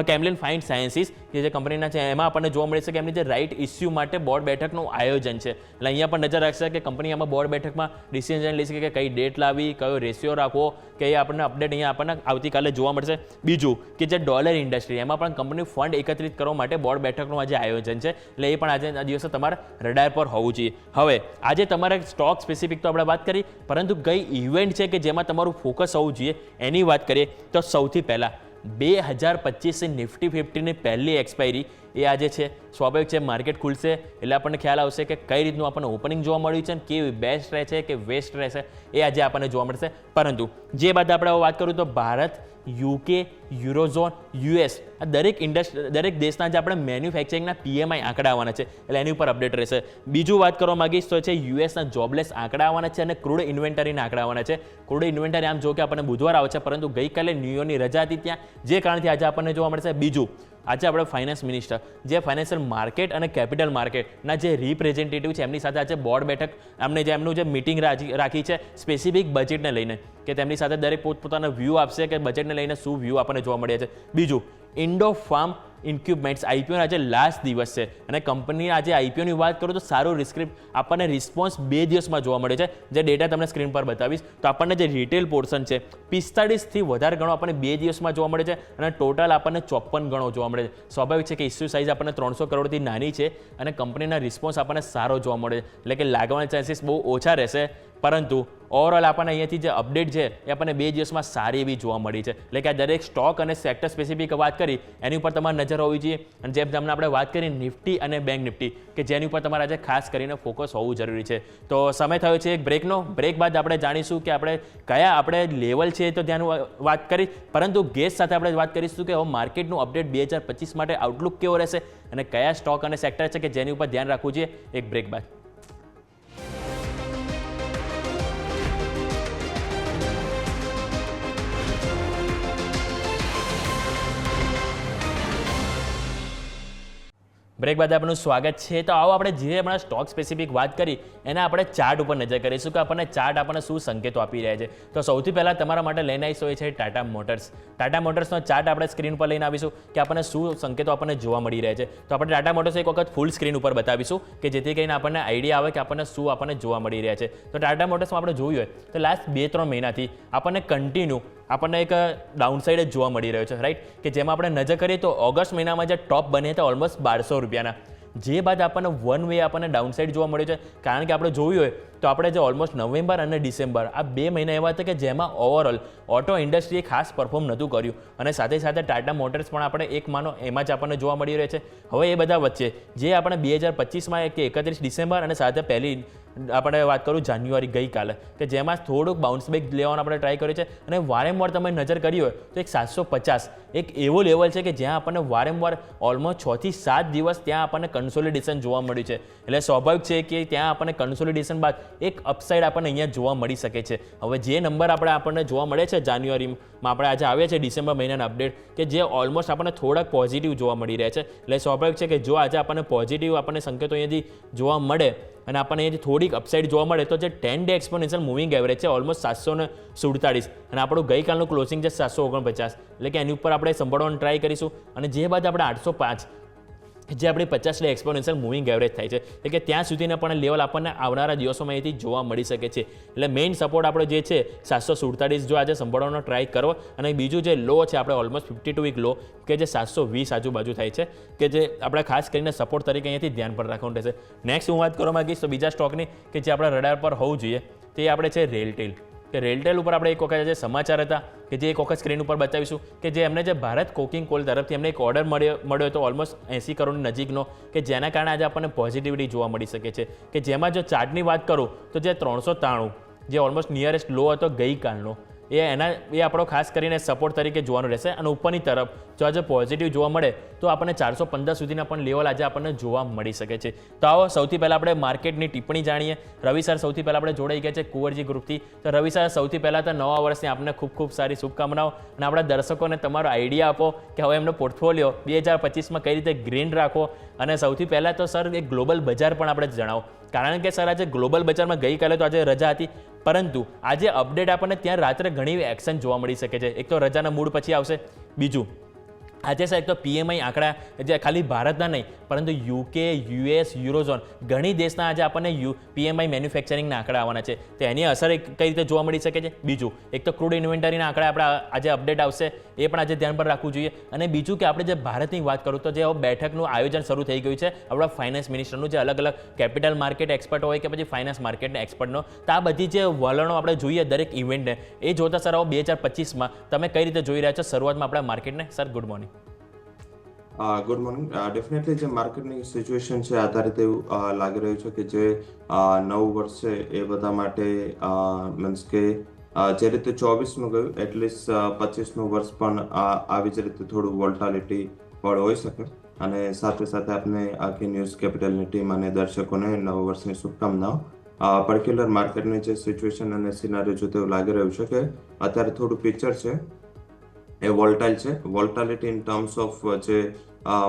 કેમ્લિન ફાઇન સાયન્સીસ જે કંપનીના છે એમાં આપણને જોવા મળે છે કે એમની જે રાઇટ ઇસ્યુ માટે બોર્ડ બેઠકનું આયોજન છે, એટલે અહીંયા પણ નજર રાખશે કે કંપની આમાં બોર્ડ બેઠકમાં ડિસિઝન લઈ શકે કે કઈ ડેટ લાવી, કયો રેશિયો રાખવો, કે એ આપણને અપડેટ અહીંયા આપણને આવતીકાલે જોવા મળશે. બીજું કે જે ડોલર ઇન્ડસ્ટ્રી એમાં પણ કંપની ફંડ એકત્રિત કરવા માટે બોર્ડ બેઠકનું આજે આયોજન છે, એટલે એ પણ આજે આ દિવસે તમારા રડાર પર હોવું જોઈએ. હવે આજે તમારે સ્ટોક સ્પેસિફિક તો આપણે વાત કરી, પરંતુ કઈ ઇવેન્ટ છે કે જેમાં તમારું ફોકસ હોવું જોઈએ એની વાત કરીએ તો સૌથી પહેલાં 2025 નિફ્ટી 50ની પહેલી એક્સપાયરી એ આજે છે. સ્વાભાવિક છે માર્કેટ ખુલશે એટલે આપણને ખ્યાલ આવશે કે કઈ રીતનું આપણને ઓપનિંગ જોવા મળ્યું છે અને કેવી બેસ્ટ રહે છે કે વેસ્ટ રહેશે એ આજે આપણને જોવા મળશે. પરંતુ જે બાદ આપણે વાત કરું તો ભારત, UK, યુરોઝોન, US આ દરેક દેશના જે આપણે મેન્યુફેક્ચરિંગના PMI આંકડા આવવાના છે, એટલે એની ઉપર અપડેટ રહેશે. બીજું વાત કરવા માંગીશ તો છે USના જોબલેસ આંકડા આવવાના છે અને ક્રૂડ ઇન્વેન્ટરીના આંકડા આવવાના છે. ક્રૂડ ઇન્વેન્ટરી આમ જો કે આપણને બુધવાર આવે છે, પરંતુ ગઈકાલે ન્યૂ યરની રજા હતી ત્યાં, જે કારણથી આજે આપણને જોવા મળશે. બીજું આજે આપણે ફાઇનાન્સ મિનિસ્ટર જે ફાઇનાન્શિયલ માર્કેટ અને કેપિટલ માર્કેટના જે રિપ્રેઝેન્ટેટિવ છે એમની સાથે આજે બોર્ડ બેઠક એમનું જે મિટિંગ રાખી છે સ્પેસિફિક બજેટને લઈને, કે તેમની સાથે દરેક પોતપોતાનો વ્યૂ આપશે કે બજેટને લઈને શું વ્યૂ આપણને જોવા મળ્યા છે. બીજું ઇન્ડો ફાર્મ ઇન્ક્યુબમેન્ટ્સ આઈપીઓના આજે લાસ્ટ દિવસ છે અને કંપની આજે આઈપીઓની વાત કરું તો સારો આપણને રિસ્પોન્સ 2 દિવસમાં જોવા મળે છે. જે ડેટા તમને સ્ક્રીન પર બતાવીશ તો આપણને જે રિટેલ પોર્શન છે 45થી વધારે ગણો આપણને 2 દિવસમાં જોવા મળે છે અને ટોટલ આપણને 54 ગણો જોવા મળે છે. સ્વાભાવિક છે કે ઇસ્યુ સાઇઝ આપણને 300 કરોડથી નાની છે અને કંપનીના રિસ્પોન્સ આપણને સારો જોવા મળે છે, એટલે કે લાગવાના ચાન્સીસ બહુ ઓછા રહેશે પરંતુ ઓવરઓલ આપણને અહીંયાથી જે અપડેટ છે એ આપણને 2 દિવસમાં સારી એવી જોવા મળી છે. એટલે કે આ દરેક સ્ટોક અને સેક્ટર સ્પેસિફિક વાત કરી એની ઉપર તમારે નજર હોવી જોઈએ. અને જેમ તમને આપણે વાત કરી નિફ્ટી અને બેંક નિફ્ટી કે જેની ઉપર તમારે આજે ખાસ કરીને ફોકસ હોવું જરૂરી છે. તો સમય થયો છે એક બ્રેકનો. બ્રેક બાદ આપણે જાણીશું કે આપણે કયા આપણે લેવલ છે તો ત્યાંનું વાત કરી, પરંતુ ગેસ સાથે આપણે વાત કરીશું કે હવે માર્કેટનું અપડેટ 2025 માટે આઉટલુક કેવો રહેશે અને કયા સ્ટોક અને સેક્ટર છે કે જેની ઉપર ધ્યાન રાખવું જોઈએ એક બ્રેક બાદ. બ્રેક બાદ આપનું સ્વાગત છે. તો આવો આપણે જે હમણાં સ્ટોક સ્પેસિફિક વાત કરી એના આપણે ચાર્ટ ઉપર નજર કરીશું કે આપણને ચાર્ટ આપણને શું સંકેતો આપી રહ્યા છે. તો સૌથી પહેલાં તમારા માટે લઈને આવીશું એ છે ટાટા મોટર્સ. ટાટા મોટર્સનો ચાર્ટ આપણે સ્ક્રીન પર લઈને આવીશું કે આપણને શું સંકેતો આપણને જોવા મળી રહ્યા છે. તો આપણે ટાટા મોટર્સ એક વખત ફૂલ સ્ક્રીન ઉપર બતાવીશું કે જેથી કરીને આપણને આઈડિયા આવે કે આપણને શું આપણને જોવા મળી રહ્યા છે. તો ટાટા મોટર્સમાં આપણે જોયું હોય તો લાસ્ટ 2-3 મહિનાથી આપણને કન્ટિન્યુ આપણને એક ડાઉન સાઈડ જ જોવા મળી રહ્યો છે, રાઈટ. કે જેમાં આપણે નજર કરીએ તો ઓગસ્ટ મહિનામાં જે ટોપ બને તો ઓલમોસ્ટ 1200 રૂપિયાના, જે બાદ આપણને વન વે આપણને ડાઉન સાઈડ જોવા મળ્યું છે. કારણ કે આપણે જોયું હોય તો આપણે જે ઓલમોસ્ટ નવેમ્બર અને ડિસેમ્બર આ 2 મહિના એવા હતા કે જેમાં ઓવરઓલ ઓટો ઇન્ડસ્ટ્રીએ ખાસ પરફોર્મ નહોતું કર્યું અને સાથે સાથે ટાટા મોટર્સ પણ આપણે એક માનો એમાં જ આપણને જોવા મળી રહે છે. હવે એ બધા વચ્ચે જે આપણે 2025માં કે 31 ડિસેમ્બર અને સાથે પહેલી આપણે વાત કરું જાન્યુઆરી ગઈકાલે કે જેમાં થોડુંક બાઉન્સ બેક લેવાનો આપણે ટ્રાય કર્યો છે. અને વારંવાર તમે નજર કરી હોય તો એક 750 એક એવો લેવલ છે કે જ્યાં આપણને વારંવાર ઓલમોસ્ટ 6 થી 7 દિવસ ત્યાં આપણને કન્સોલિડેશન જોવા મળ્યું છે. એટલે સ્વાભાવિક છે કે ત્યાં આપણને કન્સોલિડેશન બાદ એક અપસાઇડ આપણને અહીંયા જોવા મળી શકે છે. હવે જે નંબર આપણને જોવા મળે છે જાન્યુઆરીમાં આપણે આજે આવ્યા છે ડિસેમ્બર મહિનાના અપડેટ કે જે ઓલમોસ્ટ આપણને થોડાક પોઝિટિવ જોવા મળી રહ્યા છે. એટલે સ્વાભાવિક છે કે જો આજે આપણને પોઝિટિવ આપણને સંકેતો અહીંયાથી જોવા મળે અને આપણને અહીંયાથી થોડીક અપસાઇડ જોવા મળે તો જે 10 ડે એક્સપોનેન્શિયલ મૂવિંગ એવરેજ છે ઓલમોસ્ટ 747 અને આપણું ગઈકાલનું ક્લોઝિંગ છે 749, એટલે કે એની ઉપર આપણે સંભાળવાનો ટ્રાય કરીશું. અને જે બાદ આપણે 805 જે આપણી 50 ડે એક્સપોનેન્શિયલ મૂવિંગ એવરેજ થાય છે એટલે કે ત્યાં સુધીના પણ લેવલ આપણને આવનારા દિવસોમાં અહીંથી જોવા મળી શકે છે. એટલે મેઇન સપોર્ટ આપણો જે છે 747 જો આજે સંભાળવાનો ટ્રાય કરો. અને બીજું જે લો છે આપણે ઓલમોસ્ટ 52 વીક લો કે જે 720 આજુબાજુ થાય છે કે જે આપણે ખાસ કરીને સપોર્ટ તરીકે અહીંયાથી ધ્યાન પર રાખવાનું રહેશે. નેક્સ્ટ હું વાત કરવા માંગીશ તો બીજા સ્ટોકની કે જે આપણા રડાર પર હોવું જોઈએ તે આપણે છે રેલટેલ. કે રેલટેલ ઉપર આપણે એક વખત જે સમાચાર હતા કે જે એક વખત સ્ક્રીન ઉપર બતાવીશું કે જે એમને જે ભારત કોકિંગ કોલ તરફથી એમને એક ઓર્ડર મળ્યો હતો ઓલમોસ્ટ 80 કરોડની નજીકનો કે જેના કારણે આજે આપણને પોઝિટિવિટી જોવા મળી શકે છે. કે જેમાં જો ચાર્ટની વાત કરું તો જે 393 જે ઓલમોસ્ટ નિયરેસ્ટ લો હતો ગઈકાલનો એ આપણો ખાસ કરીને સપોર્ટ તરીકે જોવાનું રહેશે. અને ઉપરની તરફ જો આજે પોઝિટિવ જોવા મળે તો આપણને 415 સુધીના પણ લેવલ આજે આપણને જોવા મળી શકે છે. તો આવો સૌથી પહેલાં આપણે માર્કેટની ટિપ્પણી જાણીએ. રવિ સર સૌથી પહેલાં આપણે જોડાઈ ગયા છે કુંવરજી ગ્રુપથી. તો રવિ સર સૌથી પહેલાં તો નવા વર્ષની આપને ખૂબ ખૂબ સારી શુભકામનાઓ અને આપણા દર્શકોને તમારો આઈડિયા આપો કે હવે એમનો પોર્ટફોલિયો 2025માં કઈ રીતે ગ્રીન રાખવો. અને સૌથી પહેલાં તો સર એક ગ્લોબલ બજાર પણ આપણે જણાવો, કારણ કે સર આજે ગ્લોબલ બજારમાં ગઈકાલે તો આજે રજા હતી પરંતુ આજે અપડેટ આપણને ત્યાં રાત્રે ઘણી એક્શન જોવા મળી શકે છે. એક તો રજાના મૂડ પછી આવશે, બીજું આજે સાહેબ તો પીએમઆઈ આંકડા જે ખાલી ભારતના નહીં પરંતુ યુકે, યુએસ, યુરોઝોન ઘણી દેશના આજે આપણને પીએમઆઈ મેન્યુફેક્ચરિંગના આંકડા આવવાના છે. તો એની અસર કઈ રીતે જોવા મળી શકે છે. બીજું એક તો ક્રૂડ ઇન્વેન્ટરીના આંકડા આપણા આજે અપડેટ આવશે એ પણ આજે ધ્યાન પર રાખવું જોઈએ. અને બીજું કે આપણે જે ભારતની વાત કરું તો જે બેઠકનું આયોજન શરૂ થઈ ગયું છે આપણા ફાઇનાન્સ મિનિસ્ટરનું, જે અલગ અલગ કેપિટલ માર્કેટ એક્સપર્ટ હોય કે પછી ફાઇનાન્સ માર્કેટના એક્સપર્ટનો, તો આ બધી જે વલણો આપણે જોઈએ દરેક ઇવેન્ટને એ જોતા સર 2025માં તમે કઈ રીતે જોઈ રહ્યા છો શરૂઆતમાં આપણા માર્કેટને. Sir good morning. Good morning. Definitely જે માર્કેટની સિચ્યુએશન છે આધારિત એવું લાગી રહ્યું છે કે જે નવું વર્ષ છે એ બધા માટે મીન્સ કે જે રીતે 24નું ગયું એટલીસ્ટ 25નું વર્ષ પણ આવી જ રીતે થોડું વોલ્ટાલિટી વાળું હોઈ શકે. અને સાથે સાથે આપણે આખી ન્યૂઝ કેપિટલની ટીમ અને દર્શકોને નવા વર્ષની શુભકામનાઓ. પર્ટિક્યુલર માર્કેટની જે સિચ્યુએશન અને સિનારીઓ જોતે એવું લાગી રહ્યું છે કે અત્યારે થોડું પિક્ચર છે એ વોલ્ટાઇલ છે. વોલ્ટાલિટી ઇન ટર્મ્સ ઓફ જે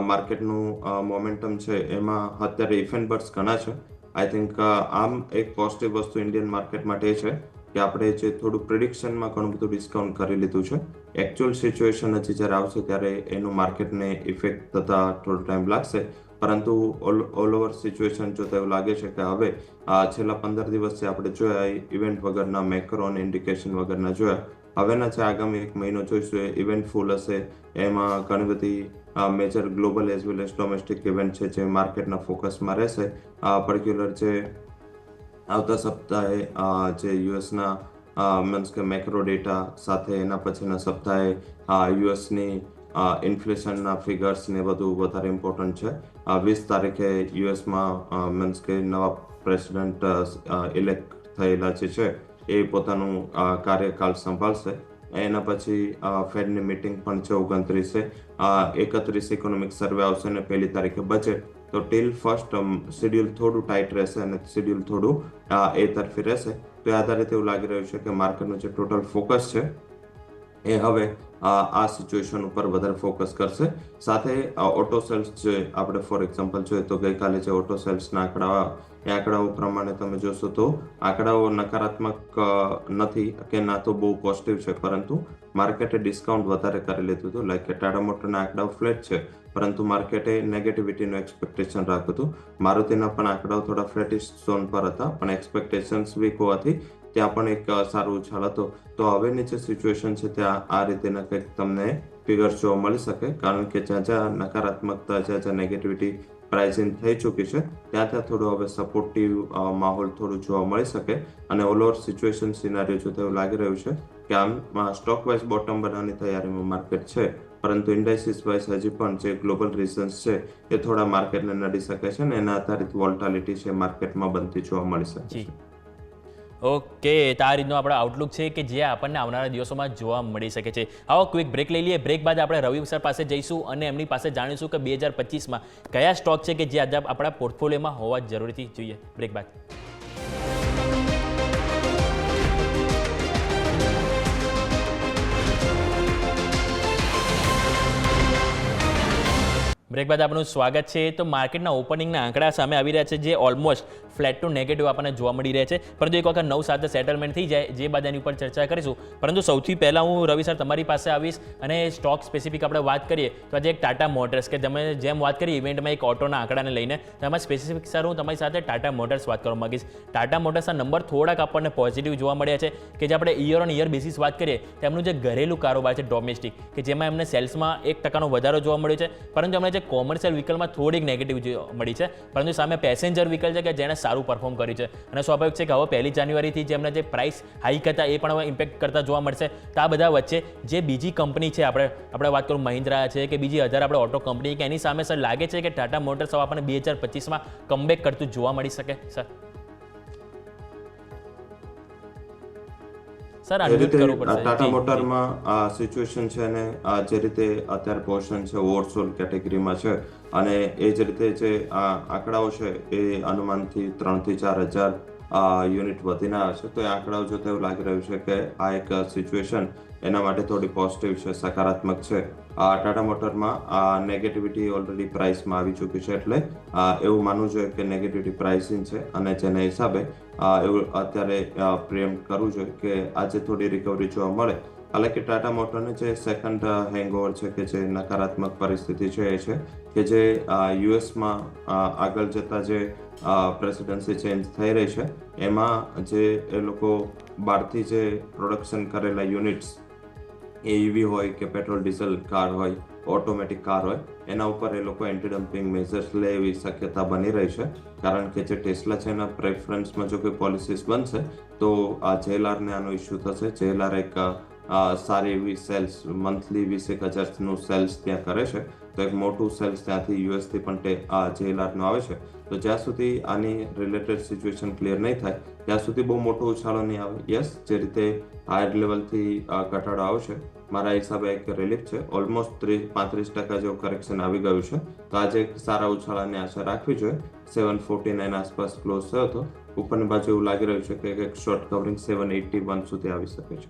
માર્કેટનું મોમેન્ટમ છે એમાં અત્યારે ઇફેન્ટ બર્ડ્સ ઘણા છે. આઈ થિંક આમ એક પોઝિટિવ વસ્તુ ઇન્ડિયન માર્કેટ માટે છે કે આપણે જે થોડું પ્રિડિક્શનમાં ઘણું બધું ડિસ્કાઉન્ટ કરી લીધું છે. એકચ્યુઅલ સિચ્યુએશન હજી જ્યારે આવશે ત્યારે એનું માર્કેટને ઇફેક્ટ થતા થોડો ટાઈમ લાગશે. પરંતુ ઓલ ઓવર સિચ્યુએશન જોતા એવું લાગે છે કે હવે છેલ્લા 15 દિવસથી આપણે જોયા ઇવેન્ટ વગરના મેક્રો અને ઇન્ડિકેશન વગરના જોયા. હવેના જે આગામી એક મહિનો જોઈશું એ ઇવેન્ટફુલ હશે. એમાં ઘણી બધી major global as well as domestic event છે જે માર્કેટના ફોકસમાં રહેશે. પર્ટિક્યુલર જે આવતા સપ્તાહે જે યુએસના મીન્સ કે મેક્રો ડેટા સાથે એના પછીના સપ્તાહે યુએસની ઇન્ફ્લેશનના ફિગર્સ ને બધું વધારે ઇમ્પોર્ટન્ટ છે. 20 તારીખે યુએસમાં મીન્સ કે નવા પ્રેસિડેન્ટ ઇલેક્ટ થયેલા જે છે એ પોતાનું કાર્યકાળ સંભાળશે. એના પછી ફેડની મીટિંગ પણ છે 29. 31 ઇકોનોમિક સર્વે આવશે અને 1 તારીખે બજેટ. તો ટીલ ફર્સ્ટ શેડ્યુલ થોડું ટાઈટ રહેશે અને શેડ્યુલ થોડું એ તરફી રહેશે. તો એ આધારિત એવું લાગી રહ્યું છે કે માર્કેટનું જે ટોટલ ફોકસ છે એ હવે આ સિચ્યુએશન ઉપર વધારે ફોકસ કરશે. સાથે ઓટો સેલ્સ જે આપણે ફોર એક્ઝામ્પલ જોઈએ તો ગઈકાલે જે ઓટો સેલ્સના આંકડાઓ પ્રમાણે તમે જોશો તો આંકડાઓ નકારાત્મક નથી કે ના તો બહુ પોઝિટિવ છે, પરંતુ માર્કેટે ડિસ્કાઉન્ટ વધારે કરી લીધું હતું. લાઈક કે ટાટા મોટરના આંકડાઓ ફ્લેટ છે, પરંતુ માર્કેટે નેગેટિવિટીનું એક્સપેક્ટેશન રાખ્યું હતું. મારુતિના પણ આંકડાઓ થોડા ફ્લેટિશ ઝોન પર હતા, પણ એક્સપેક્ટેશન્સ વીક હોવાથી ત્યાં પણ એક સારો ઉછાળ હતો. તો હવેની જે સિચ્યુએશન છે ત્યાં આ રીતેના કંઈક તમને ફિગર્સ જોવા મળી શકે, કારણ કે જ્યાં નકારાત્મકતા, જ્યાં નેગેટિવિટી પ્રાઇસિંગ થઈ ચૂકી છે ત્યાં થોડું હવે સપોર્ટિવ માહોલ થોડું જોવા મળી શકે. અને ઓલ ઓવર સિચ્યુએશન સિનારીઓ જોતા એવું લાગી રહ્યું છે કે આમ સ્ટોક વાઇઝ બોટમ બનાવવાની તૈયારીમાં માર્કેટ છે, પરંતુ ઇન્ડાઇસિસ વાઇઝ હજી પણ જે ગ્લોબલ રીઝન્સ છે એ થોડા માર્કેટને નડી શકે છે અને એના આધારિત વોલ્ટાલિટી છે માર્કેટમાં બનતી જોવા મળી શકે છે. ઓકે, તો આ રીતનો આપણો આઉટલુક છે કે જે આપણને આવનારા દિવસોમાં જોવા મળી શકે છે. આવો ક્વિક બ્રેક લઈ લઈએ. બ્રેક બાદ આપણે રવિ સર પાસે જઈશું અને એમની પાસે જાણીશું કે 2025માં કયા સ્ટોક છે કે જે આજે આપણા પોર્ટફોલિયોમાં હોવા જરૂરથી જોઈએ. બ્રેક બાદ બ્રેક બાદ આપનું સ્વાગત છે. તો માર્કેટના ઓપનિંગના આંકડા સામે આવી રહ્યા છે જે ઓલમોસ્ટ ફ્લેટ ટુ નેગેટિવ આપણને જોવા મળી રહ્યા છે, પરંતુ એક વખત 9 સાથે સેટલમેન્ટ થઈ જાય જે બાદ એની ઉપર ચર્ચા કરીશું. પરંતુ સૌથી પહેલાં હું રવિ સર તમારી પાસે આવીશ અને સ્ટોક સ્પેસિફિક આપણે વાત કરીએ તો આજે એક ટાટા મોટર્સ કે તમે જેમ વાત કરી ઇવેન્ટમાં એક ઓટોના આંકડાને લઈને, તેમાં સ્પેસિફિક સર હું તમારી સાથે ટાટા મોટર્સ વાત કરવા માંગીશ. ટાટા મોટર્સના નંબર થોડાક આપણને પોઝિટિવ જોવા મળ્યા છે કે જે આપણે યર ઓન યર બેસિસ વાત કરીએ તો એમનું જે ઘરેલું કારોબાર છે ડોમેસ્ટિક, કે જેમાં એમને સેલ્સમાં 1% વધારો જોવા મળ્યો છે, પરંતુ એમણે જે કોમર્શિયલ વ્હીકલમાં થોડીક નેગેટિવ મળી છે, પરંતુ સામે પેસેન્જર વ્હીકલ છે કે જેણે સારું પરફોર્મ કર્યું છે. અને સ્વાભાવિક છે કે હવે 1 જાન્યુઆરીથી જે એમના જે પ્રાઇસ હાઈક હતા એ પણ હવે ઇમ્પેક્ટ કરતા જોવા મળશે. તો આ બધા વચ્ચે જે બીજી કંપની છે, આપણે વાત કરું મહિન્દ્રા છે કે બીજી આપણે ઓટો કંપની, કે એની સામે સર લાગે છે કે ટાટા મોટર્સ હવે આપણને 2025માં કમબેક કરતું જોવા મળી શકે સર? ટાટા મોટરમાં આ સિચ્યુએશન છે અને જે રીતે અત્યારે પોર્શન છે ઓવરસોલ્ડ કેટેગરીમાં છે અને એ જ રીતે જે આંકડાઓ છે એ અનુમાનથી 3 થી 4 હજાર યુનિટ વધીને આવે છે. તો એ આંકડાઓ જોતા એવું લાગી રહ્યું છે કે આ એક સિચ્યુએશન એના માટે થોડી પોઝિટિવ છે, સકારાત્મક છે. ટાટા મોટરમાં આ નેગેટિવિટી ઓલરેડી પ્રાઇસમાં આવી ચૂકી છે, એટલે એવું માનવું જોઈએ કે નેગેટિવિટી પ્રાઇસિંગ છે અને જેના હિસાબે એવું અત્યારે પ્રિએમ્પ્ટ કરવું જોઈએ કે આજે થોડી રિકવરી જોવા મળે. હાલાકી ટાટા મોટરને જે સેકન્ડ હેંગઓવર છે કે જે નકારાત્મક પરિસ્થિતિ છે એ છે કે જે યુએસમાં આગળ જતા જે પ્રેસિડેન્સી ચેન્જ થઈ રહી છે એમાં જે એ લોકો બહારથી જે પ્રોડક્શન કરેલા યુનિટ્સ એ ઈવી હોય કે પેટ્રોલ ડીઝલ કાર હોય, ઓટોમેટિક કાર હોય, એના ઉપર એ લોકો એન્ટી ડમ્પિંગ મેઝર્સ લે એવી શક્યતા બની રહી છે. કારણ કે જે ટેસ્લા છે એના પ્રેફરન્સમાં જો કોઈ પોલિસીસ બનશે તો આ જેએલઆરને આનો ઇસ્યુ થશે. જેએલઆર એક સારી એવી સેલ્સ મંથલી 20,000નું સેલ્સ ત્યાં કરે છે, તો એક મોટું સેલ્સ ત્યાંથી યુએસથી પણ જેએલઆરનું આવે છે. તો જ્યાં સુધી આની રિલેટેડ સિચ્યુએશન ક્લિયર નહીં થાય ત્યાં સુધી બહુ મોટો ઉછાળો નહીં આવે. યસ, જે રીતે હાયર લેવલથી ઘટાડો આવશે મારા હિસાબે એક રિલીફ છે. ઓલમોસ્ટ 35% જેવું કરેક્શન આવી ગયું છે, તો આજે એક સારા ઉછાળાની આશા રાખવી જોઈએ. 749 આસપાસ ક્લોઝ થયો હતો. ઉપરની બાજુ એવું લાગી રહ્યું છે કે એક શોર્ટ કવરિંગ 781 સુધી આવી શકે છે.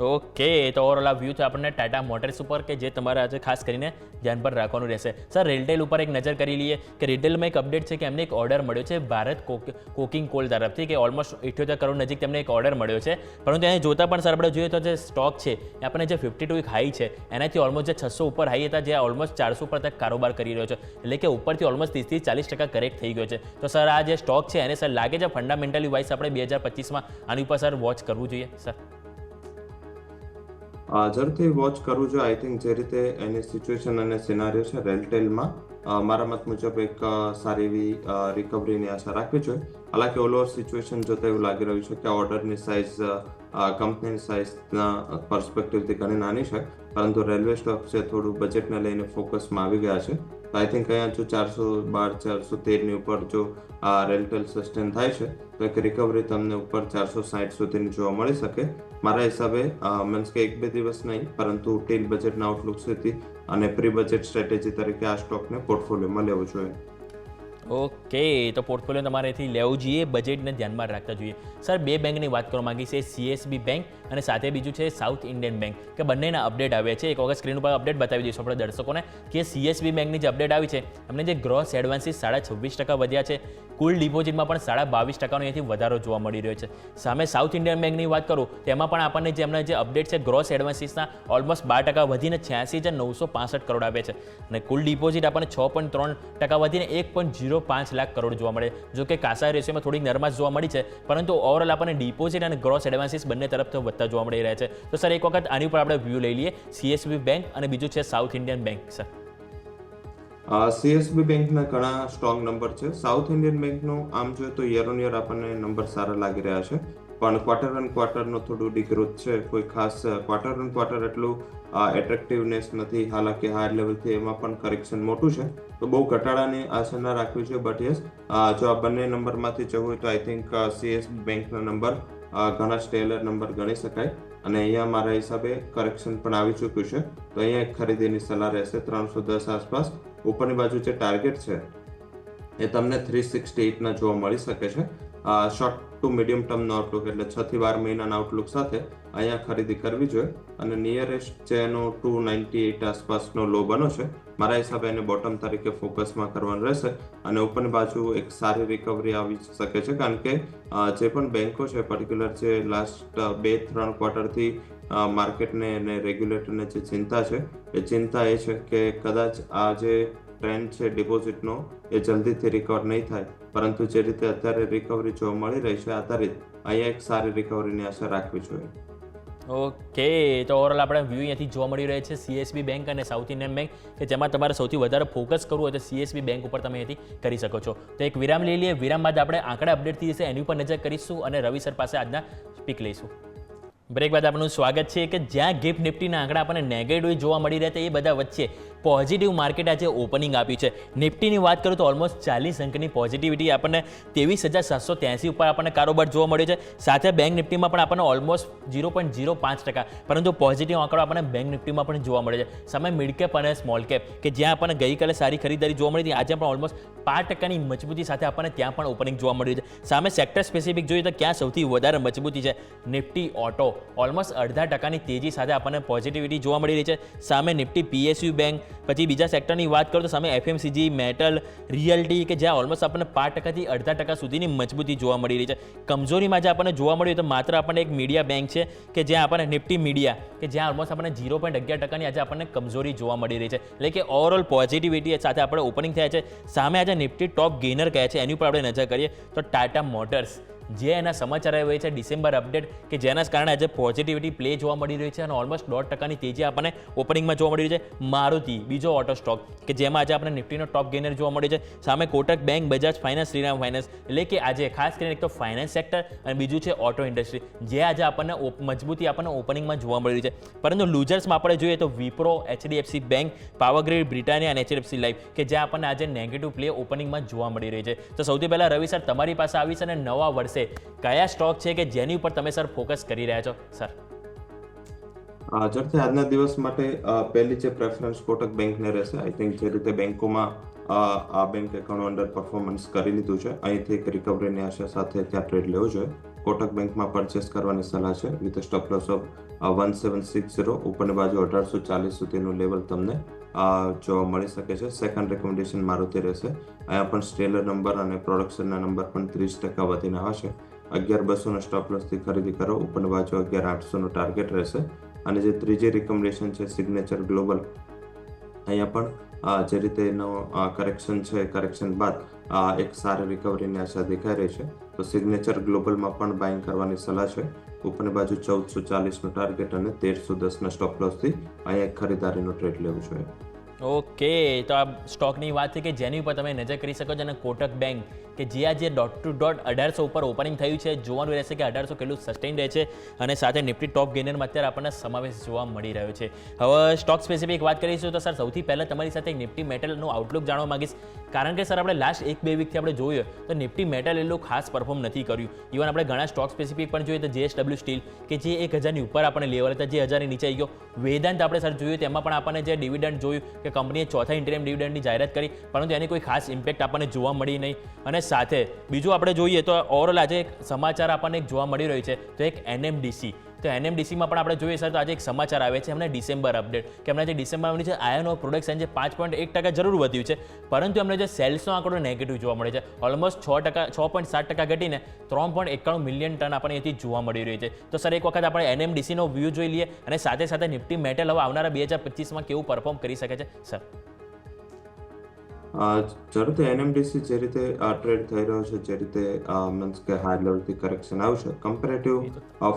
ઓકે, તો ઓવરઓલ આ વ્યૂ છે આપણને ટાટા મોટર્સ ઉપર કે જે તમારે આજે ખાસ કરીને ધ્યાન પર રાખવાનું રહેશે. સર, રેલટેલ ઉપર એક નજર કરી લઈએ કે રેલટેલમાં એક અપડેટ છે કે એમને એક ઓર્ડર મળ્યો છે ભારત કોકિંગ કોલ તરફથી કે ઓલમોસ્ટ 78 કરોડ નજીક તેમને એક ઓર્ડર મળ્યો છે. પરંતુ એને જોતા પણ સર આપણે જોઈએ તો જે સ્ટોક છે એ આપણને જે 52 વીક હાઈ છે એનાથી ઓલમોસ્ટ જે 600 ઉપર હાઈ હતા જે ઓલમોસ્ટ 400 પર તક કારોબાર કરી રહ્યો છે, એટલે કે ઉપરથી ઓલમોસ્ટ 30-40% કરેક્ટ થઈ ગયો છે. તો સર આ જે સ્ટોક છે એને સર લાગે છે ફંડામેન્ટલી વાઇઝ આપણે 2025માં આની ઉપર સર વોચ કરવું જોઈએ સર? જરૂરથી વોચ કરવું જોઈએ. આઈ થિંક જે રીતે એની સિચ્યુએશન અને સિનારીઓ છે રેલટેલમાં મારા મત મુજબ એક સારી એવી રિકવરીની આશા રાખવી જોઈએ. હાલાકી ઓલ ઓવર સિચ્યુએશન જોતા એવું લાગી રહ્યું છે કે ઓર્ડરની સાઇઝ કંપનીની સાઇઝના પર્સપેક્ટિવથી ઘણી નાની છે, પરંતુ રેલવે સ્ટોક છે થોડું બજેટને લઈને ફોકસમાં આવી ગયા છે. તો આઈ થિંક અહીંયા જો 412 413ની ઉપર જો રેલટેલ સસ્ટેન થાય છે તો એક રિકવરી તમને ઉપર 460 સુધીની જોવા મળી શકે. મારા હિસાબે મીન્સ કે 1-2 દિવસ નહીં, પરંતુ ટીલ બજેટના આઉટલુક સુધી અને પ્રી બજેટ સ્ટ્રેટેજી તરીકે આ સ્ટોકને પોર્ટફોલિયોમાં લેવો જોઈએ. ઓકે, તો પોર્ટફોલિયો તમારે અહીંથી લેવું જોઈએ, બજેટને ધ્યાનમાં રાખતા જોઈએ. સર, બે બેંકની વાત કરવા માંગી છે, CSB બેંક અને સાથે બીજું છે સાઉથ ઇન્ડિયન બેંક, કે બંનેના અપડેટ આવ્યા છે. એક વખત સ્ક્રીન ઉપર અપડેટ બતાવી દઈશું આપણે દર્શકોને કે CSB બેંકની જે અપડેટ આવી છે એમને જે ગ્રોસ એડવાન્સીસ 26% વધ્યા છે, કુલ ડિપોઝિટમાં પણ 22.5%નો અહીંયાથી વધારો જોવા મળી રહ્યો છે. સામે સાઉથ ઇન્ડિયન બેંકની વાત કરું તેમાં પણ આપણને જે એમના જે અપડેટ છે ગ્રોસ એડવાન્સીસના ઓલમોસ્ટ 12% વધીને 86,965 કરોડ આવે છે અને કુલ ડિપોઝિટ આપણને 6.3% વધીને 1.05 લાખ કરોડ જોવા મળે. જો કે કાસા રેશિયોમાં થોડીક નરમાશ જોવા મળી છે, પરંતુ ઓવરઓલ આપણને ડિપોઝિટ અને ગ્રોસ એડવાન્સીસ બંને તરફથી વધતા જોવા મળી રહ્યા છે. તો સર, એક વખત આની ઉપર આપણે વ્યૂ લઈ લઈએ, CSB બેંક અને બીજું છે south Indian bank. Sir, CSB બેંકના ઘણા સ્ટ્રોંગ નંબર છે. સાઉથ ઇન્ડિયન બેંકનું આમ જોઈએ તો યર ઓન યર આપણને નંબર સારા લાગી રહ્યા છે, પણ ક્વાર્ટર ઓન ક્વાર્ટરનો થોડું ડિગ્રોથ છે. કોઈ ખાસ ક્વાર્ટર ઓન ક્વાર્ટર એટલું એટ્રેક્ટિવનેસ નથી. હાલાકી હાયર લેવલથી એમાં પણ કરેક્શન મોટું છે, તો બહુ ઘટાડાની આશા ના રાખવી છે. બટ યસ, જો આ બંને નંબરમાંથી જવું હોય તો આઈ થિંક CSB બેંકના નંબર ઘણા સ્ટેલર નંબર ગણી શકાય અને અહીંયા મારા હિસાબે કરેક્શન પણ આવી ચૂક્યું છે, તો અહીંયા એક ખરીદીની સલાહ રહેશે 310 આસપાસ. ઉપરની બાજુ જે ટાર્ગેટ છે એ તમને 368ના જોવા મળી શકે છે. શોર્ટ ટુ મીડિયમ ટર્મનો આઉટલુક એટલે 6 થી 12 મહિનાના આઉટલુક સાથે અહીંયા ખરીદી કરવી જોઈએ અને નિયરેસ્ટ જે એનો 298 આસપાસનો લો બનો છે, મારા હિસાબે એને બોટમ તરીકે ફોકસમાં કરવાનું રહેશે અને ઉપરની બાજુ એક સારી રિકવરી આવી શકે છે, કારણ કે જે પણ બેન્કો છે પર્ટિક્યુલર જે લાસ્ટ 2-3 ક્વાર્ટરથી માર્કેટને અને રેગ્યુલેટરને જે ચિંતા છે એ ચિંતા એ છે કે કદાચ આ જે ટ્રેન્ડ છે ડિપોઝિટનો એ જલ્દીથી રિકવર નહીં થાય, પરંતુ જે રીતે અત્યારે રિકવરી જોવા મળી રહી છે આધારિત અહીંયા એક સારી રિકવરીની આશા રાખવી જોઈએ. ઓકે, તો ઓવરઓલ આપણે વ્યૂ અહીંયાથી જોવા મળી રહે છે CSB બેંક અને સાઉથ ઇન્ડિયન બેંક, કે જેમાં તમારે સૌથી વધારે ફોકસ કરવું હોય તો CSB બેંક ઉપર તમે અહીંયાથી કરી શકો છો. તો એક વિરામ લઈ લઈએ, વિરામ બાદ આપણે આંકડા અપડેટ થઈ જશે એની ઉપર નજર કરીશું અને રવિ સર પાસે આજના પીક લઈશું. બ્રેક બાદ આપનું સ્વાગત છે કે જ્યાં ગિફ્ટ નિફ્ટીના આંકડા આપણને નેગેટિવ જોવા મળી રહ્યા હતા એ બધા વચ્ચે પોઝિટિવ માર્કેટ આજે ઓપનિંગ આપ્યું છે. નિફ્ટીની વાત કરું તો ઓલમોસ્ટ 40 અંકની પોઝિટિવિટી આપણને 23,783 ઉપર આપણને કારોબાર જોવા મળ્યો છે. સાથે બેંક નિફ્ટીમાં પણ આપણને ઓલમોસ્ટ 0.05%, પરંતુ પોઝિટિવ આંકડો આપણને બેંક નિફ્ટીમાં પણ જોવા મળે છે. સામે મિડ કેપ અને સ્મોલ કેપ, કે જ્યાં આપણને ગઈકાલે સારી ખરીદારી જોવા મળી હતી, આજે પણ ઓલમોસ્ટ 5%ની મજબૂતી સાથે આપણને ત્યાં પણ ઓપનિંગ જોવા મળ્યું છે. સામે સેક્ટર સ્પેસિફિક જોઈએ તો ક્યાં સૌથી વધારે મજબૂતી છે, નિફ્ટી ઓટો ઓલમોસ્ટ 0.5%ની તેજી સાથે આપણને પોઝિટિવિટી જોવા મળી રહી છે. સામે નિફ્ટી PSU બેંક, પછી બીજા સેક્ટરની વાત કરું તો સામે FMCG, મેટલ, રિયલ્ટી, કે જ્યાં ઓલમોસ્ટ આપણને 5%થી 0.5% સુધીની મજબૂતી જોવા મળી રહી છે. કમજોરીમાં જે આપણને જોવા મળ્યું તો માત્ર આપણને એક મીડિયા બેંક છે, કે જ્યાં આપણને નિફ્ટી મીડિયા, કે જ્યાં ઓલમોસ્ટ આપણને 0.11%ની આજે આપણને કમજોરી જોવા મળી રહી છે. એટલે કે ઓવરઓલ પોઝિટિવિટી સાથે આપણે ઓપનિંગ થયા છે. સામે આજે નિફ્ટી ટોપ ગેઇનર કહે છે એની ઉપર આપણે નજર કરીએ તો ટાટા મોટર્સ, જે એના સમાચાર આવ્યા છે ડિસેમ્બર અપડેટ, કે જેના કારણે આજે પોઝિટિવિટી પ્લે જોવા મળી રહી છે અને ઓલમોસ્ટ 0.5%ની તેજી આપણને ઓપનિંગમાં જોવા મળી રહી છે. મારુતિ, બીજો ઓટો સ્ટોક, કે જેમાં આજે આપણે નિફ્ટીનો ટોપ ગેઇનર જોવા મળ્યો છે. સામે Kotak bank, Bajaj finance, Shriram finance, એટલે કે આજે ખાસ કરીને એક તો ફાઇનાન્સ સેક્ટર અને બીજું છે ઓટો ઇન્ડસ્ટ્રી, જે આજે આપણને મજબૂતી આપણને ઓપનિંગમાં જોવા મળી રહી છે. પરંતુ લૂઝર્સમાં આપણે જોઈએ તો Wipro, HDFC bank, Power Grid, Britannia અને HDFC લાઇફ, કે જ્યાં આપણને આજે નેગેટિવ પ્લે ઓપનિંગમાં જોવા મળી રહી છે. તો સૌથી પહેલા રવિ સર તમારી પાસે આવીશ અને નવા વર્ષે કયા સ્ટોક છે કે જેની ઉપર તમે સર ફોકસ કરી રહ્યા છો? સર, ઝડપથી આજના દિવસ માટે પહેલી જે પ્રેફરન્સ કોટક બેંકને રહેશે. આઈ થિંક જે રીતે બેંકોમાં આ બેંકે ઘણું અંડર પરફોર્મન્સ કરી લીધું છે, અહીંથી એક રિકવરીની આશા સાથે ત્યાં ટ્રેડ લેવો જોઈએ. કોટક બેંકમાં પરચેસ કરવાની સલાહ છે વિથ સ્ટોપ લોસ ઓફ 1760. ઉપરની બાજુ 1840 સુધીનું લેવલ તમને જોવા મળી શકે છે. સેકન્ડ રેકમેન્ડેશન મારુતિ રહેશે. અહીંયા પણ સ્ટેલર નંબર અને પ્રોડક્શનના નંબર પણ 30% વધીને હશે. 11,200 સ્ટોપ લોસથી ખરીદી કરો. ઉપરની બાજુ 11,800નો ટાર્ગેટ રહેશે. અને જે ત્રીજી રિકમેન્ડેશન છે સિગ્નેચર ગ્લોબલ, અહીંયા પણ જે રીતે એનો કરેક્શન છે, કરેક્શન બાદ એક સારી રિકવરીની આશા દેખાઈ રહી છે, તો સિગ્નેચર ગ્લોબલમાં પણ બાઇંગ કરવાની સલાહ છે. ઉપરની બાજુ 1440નો ટાર્ગેટ અને 1310ના સ્ટોપ લોસથી અહીંયા એક ખરીદારીનો ટ્રેડ લેવું જોઈએ. ઓકે, તો આ સ્ટોકની વાત છે કે જેની ઉપર તમે નજર કરી શકો છો. અને કોટક બેંક કે જે આજે ડોટ ટુ ડોટ 1800 ઉપર ઓપનિંગ થયું છે, જોવાનું રહેશે કે 1800 કેટલું સસ્ટેન રહે છે. અને સાથે નિફ્ટી ટોપ ગેનરમાં અત્યારે આપણને સમાવેશ જોવા મળી રહ્યો છે. હવે સ્ટોક સ્પેસિફિક વાત કરીશું તો સર સૌથી પહેલાં તમારી સાથે નિફ્ટી મેટલનું આઉટલુક જાણવા માંગીશ, કારણ કે સર આપણે લાસ્ટ 1-2 વીકથી આપણે જોઈએ તો નિફ્ટી મેટલ એટલું ખાસ પરફોર્મ નથી કર્યું. ઇવન આપણે ઘણા સ્ટોક સ્પેસિફિક પણ જોઈએ તો JSW સ્ટીલ કે જે 1000ની ઉપર આપણને લેવલ હતા, જે 1000ની નીચે આવી ગયો. વેદાંત આપણે સર જોયું તેમાં પણ આપણને જે ડિવિડન્ડ જોયું કે કંપનીએ ચોથા ઇન્ટરિમ ડિવિડન્ડની જાહેરાત કરી, પરંતુ એની કોઈ ખાસ ઇમ્પેક્ટ આપણને જોવા મળી નહીં. અને સાથે બીજું આપણે જોઈએ તો ઓવરઓલ આજે એક સમાચાર આપણને એક જોવા મળી રહ્યું છે, તો એક NMDC. તો NMDCમાં પણ આપણે જોઈએ સર તો આજે એક સમાચાર આવે છે હમણાં ડિસેમ્બર અપડેટ કે હમણાં જે ડિસેમ્બરની છે આયર્ન ઓર પ્રોડક્શન જે 5.1% જરૂર વધ્યું છે, પરંતુ એમને જે સેલ્સનો આંકડો નેગેટિવ જોવા મળે છે. ઓલમોસ્ટ 6.7% ઘટીને 3.91 મિલિયન ટન આપણને અહીંથી જોવા મળી રહ્યું છે. તો સર એક વખત આપણે NMDCનો વ્યૂ જોઈ લઈએ અને સાથે સાથે નિફ્ટી મેટલ હવે આવનારા 2025માં કેવું પરફોર્મ કરી શકે છે સર? જરૂરથી NMDC જે રીતે ટ્રેડ થઈ રહ્યો છે, જે રીતે મીન્સ કે હાઈ લેવલથી કરેક્શન આવશે, કમ્પેરેટિવ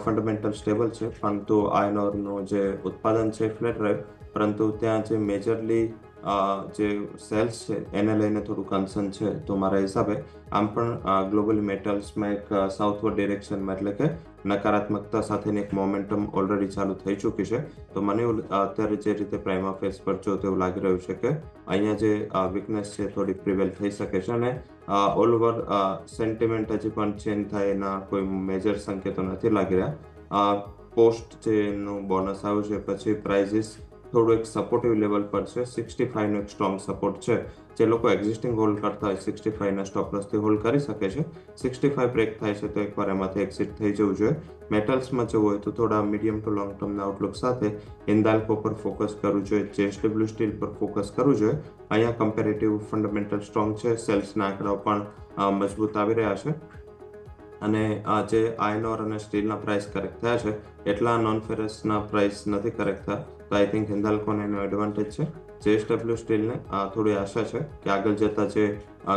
ફંડામેન્ટલ સ્ટેબલ છે, પરંતુ આયર્ન ઓરનું જે ઉત્પાદન છે ફ્લેટ રહ્યું, પરંતુ ત્યાં જે મેજરલી જે સેલ્સ છે એને લઈને થોડું કન્સર્ન છે. તો મારા હિસાબે આમ પણ ગ્લોબલી મેટલ્સમાં એક સાઉથવર્ડ ડિરેક્શનમાં એટલે કે નકારાત્મકતા સાથેની એક મોમેન્ટમ ઓલરેડી ચાલુ થઈ ચૂકી છે. તો મને એવું અત્યારે જે રીતે પ્રાઇમા ફેસ પર જો તેવું લાગી રહ્યું છે કે અહીંયા જે વીકનેસ છે થોડી પ્રિવેલ થઈ શકે છે અને ઓલ ઓવર સેન્ટિમેન્ટ હજી પણ ચેન્જ થાય એના કોઈ મેજર સંકેતો નથી લાગી રહ્યા. પોસ્ટ જે એનું બોનસ આવ્યું છે પછી પ્રાઇઝિસ થોડું એક સપોર્ટિવ લેવલ પર છે. 65નો એક સ્ટ્રોંગ સપોર્ટ છે. જે લોકો એક્ઝિસ્ટિંગ હોલ્ડ કરતા હોય 65ના સ્ટોપ લોસથી હોલ્ડ કરી શકે છે. 65 બ્રેક થાય છે તો એકવાર એમાંથી એક્ઝિટ થઈ જવું જોઈએ. મેટલ્સમાં જવું હોય તો થોડા મીડિયમ ટુ લોંગ ટર્મના આઉટલુક સાથે હિન્દાલ્કો પર ફોકસ કરવું જોઈએ, JSW સ્ટીલ પર ફોકસ કરવું જોઈએ. અહીંયા કમ્પેરેટિવ ફંડામેન્ટલ સ્ટ્રોંગ છે, સેલ્સના આંકડાઓ પણ મજબૂત આવી રહ્યા છે. અને જે આયર્ન ઓર અને સ્ટીલના પ્રાઇસ કરેક્ટ થયા છે એટલા નોન ફેરસના પ્રાઇસ નથી કરેક્ટ થયા. તો આઈ થિંક હિન્દાલ્કોને એનો એડવાન્ટેજ છે. JSW સ્ટીલને થોડી આશા છે કે આગળ જતાં જે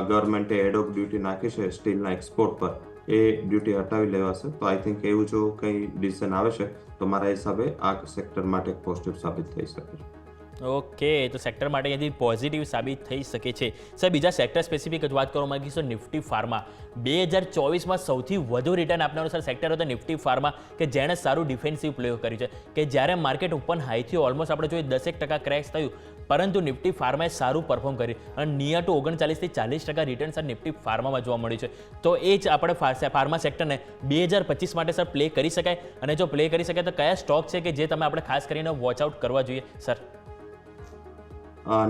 ગવર્મેન્ટે એડોક ડ્યુટી નાખી છે સ્ટીલના એક્સપોર્ટ પર, એ ડ્યુટી હટાવી લેવાશે. તો આઈ થિંક એવું જો કંઈ ડિસિઝન આવે છે તો મારા હિસાબે આ સેક્ટર માટે એક પોઝિટિવ સાબિત થઈ શકે છે. ઓકે, તો સેક્ટર માટે અહીંથી પોઝિટિવ સાબિત થઈ શકે છે. સર બીજા સેક્ટર સ્પેસિફિક જ વાત કરવા માંગીશું. નિફ્ટી ફાર્મા 2024માં સૌથી વધુ રિટર્ન આપનારું સર સેક્ટર હતું નિફ્ટી ફાર્મા, કે જેણે સારું ડિફેન્સિવ પ્લે કર્યું છે. કે જ્યારે માર્કેટ ઓપન હાઈથી ઓલમોસ્ટ આપણે જોઈએ 10% ક્રેશ થયું, પરંતુ નિફ્ટી ફાર્માએ સારું પરફોર્મ કર્યું અને નિયર ટુ 39થી 40% રિટર્ન સર નિફ્ટી ફાર્મામાં જોવા મળ્યું છે. તો એ જ આપણે ફાર્મા સેક્ટરને 2025 માટે સર પ્લે કરી શકાય, અને જો પ્લે કરી શકાય તો કયા સ્ટોક છે કે જે તમે આપણે ખાસ કરીને વોચ આઉટ કરવા જોઈએ સર?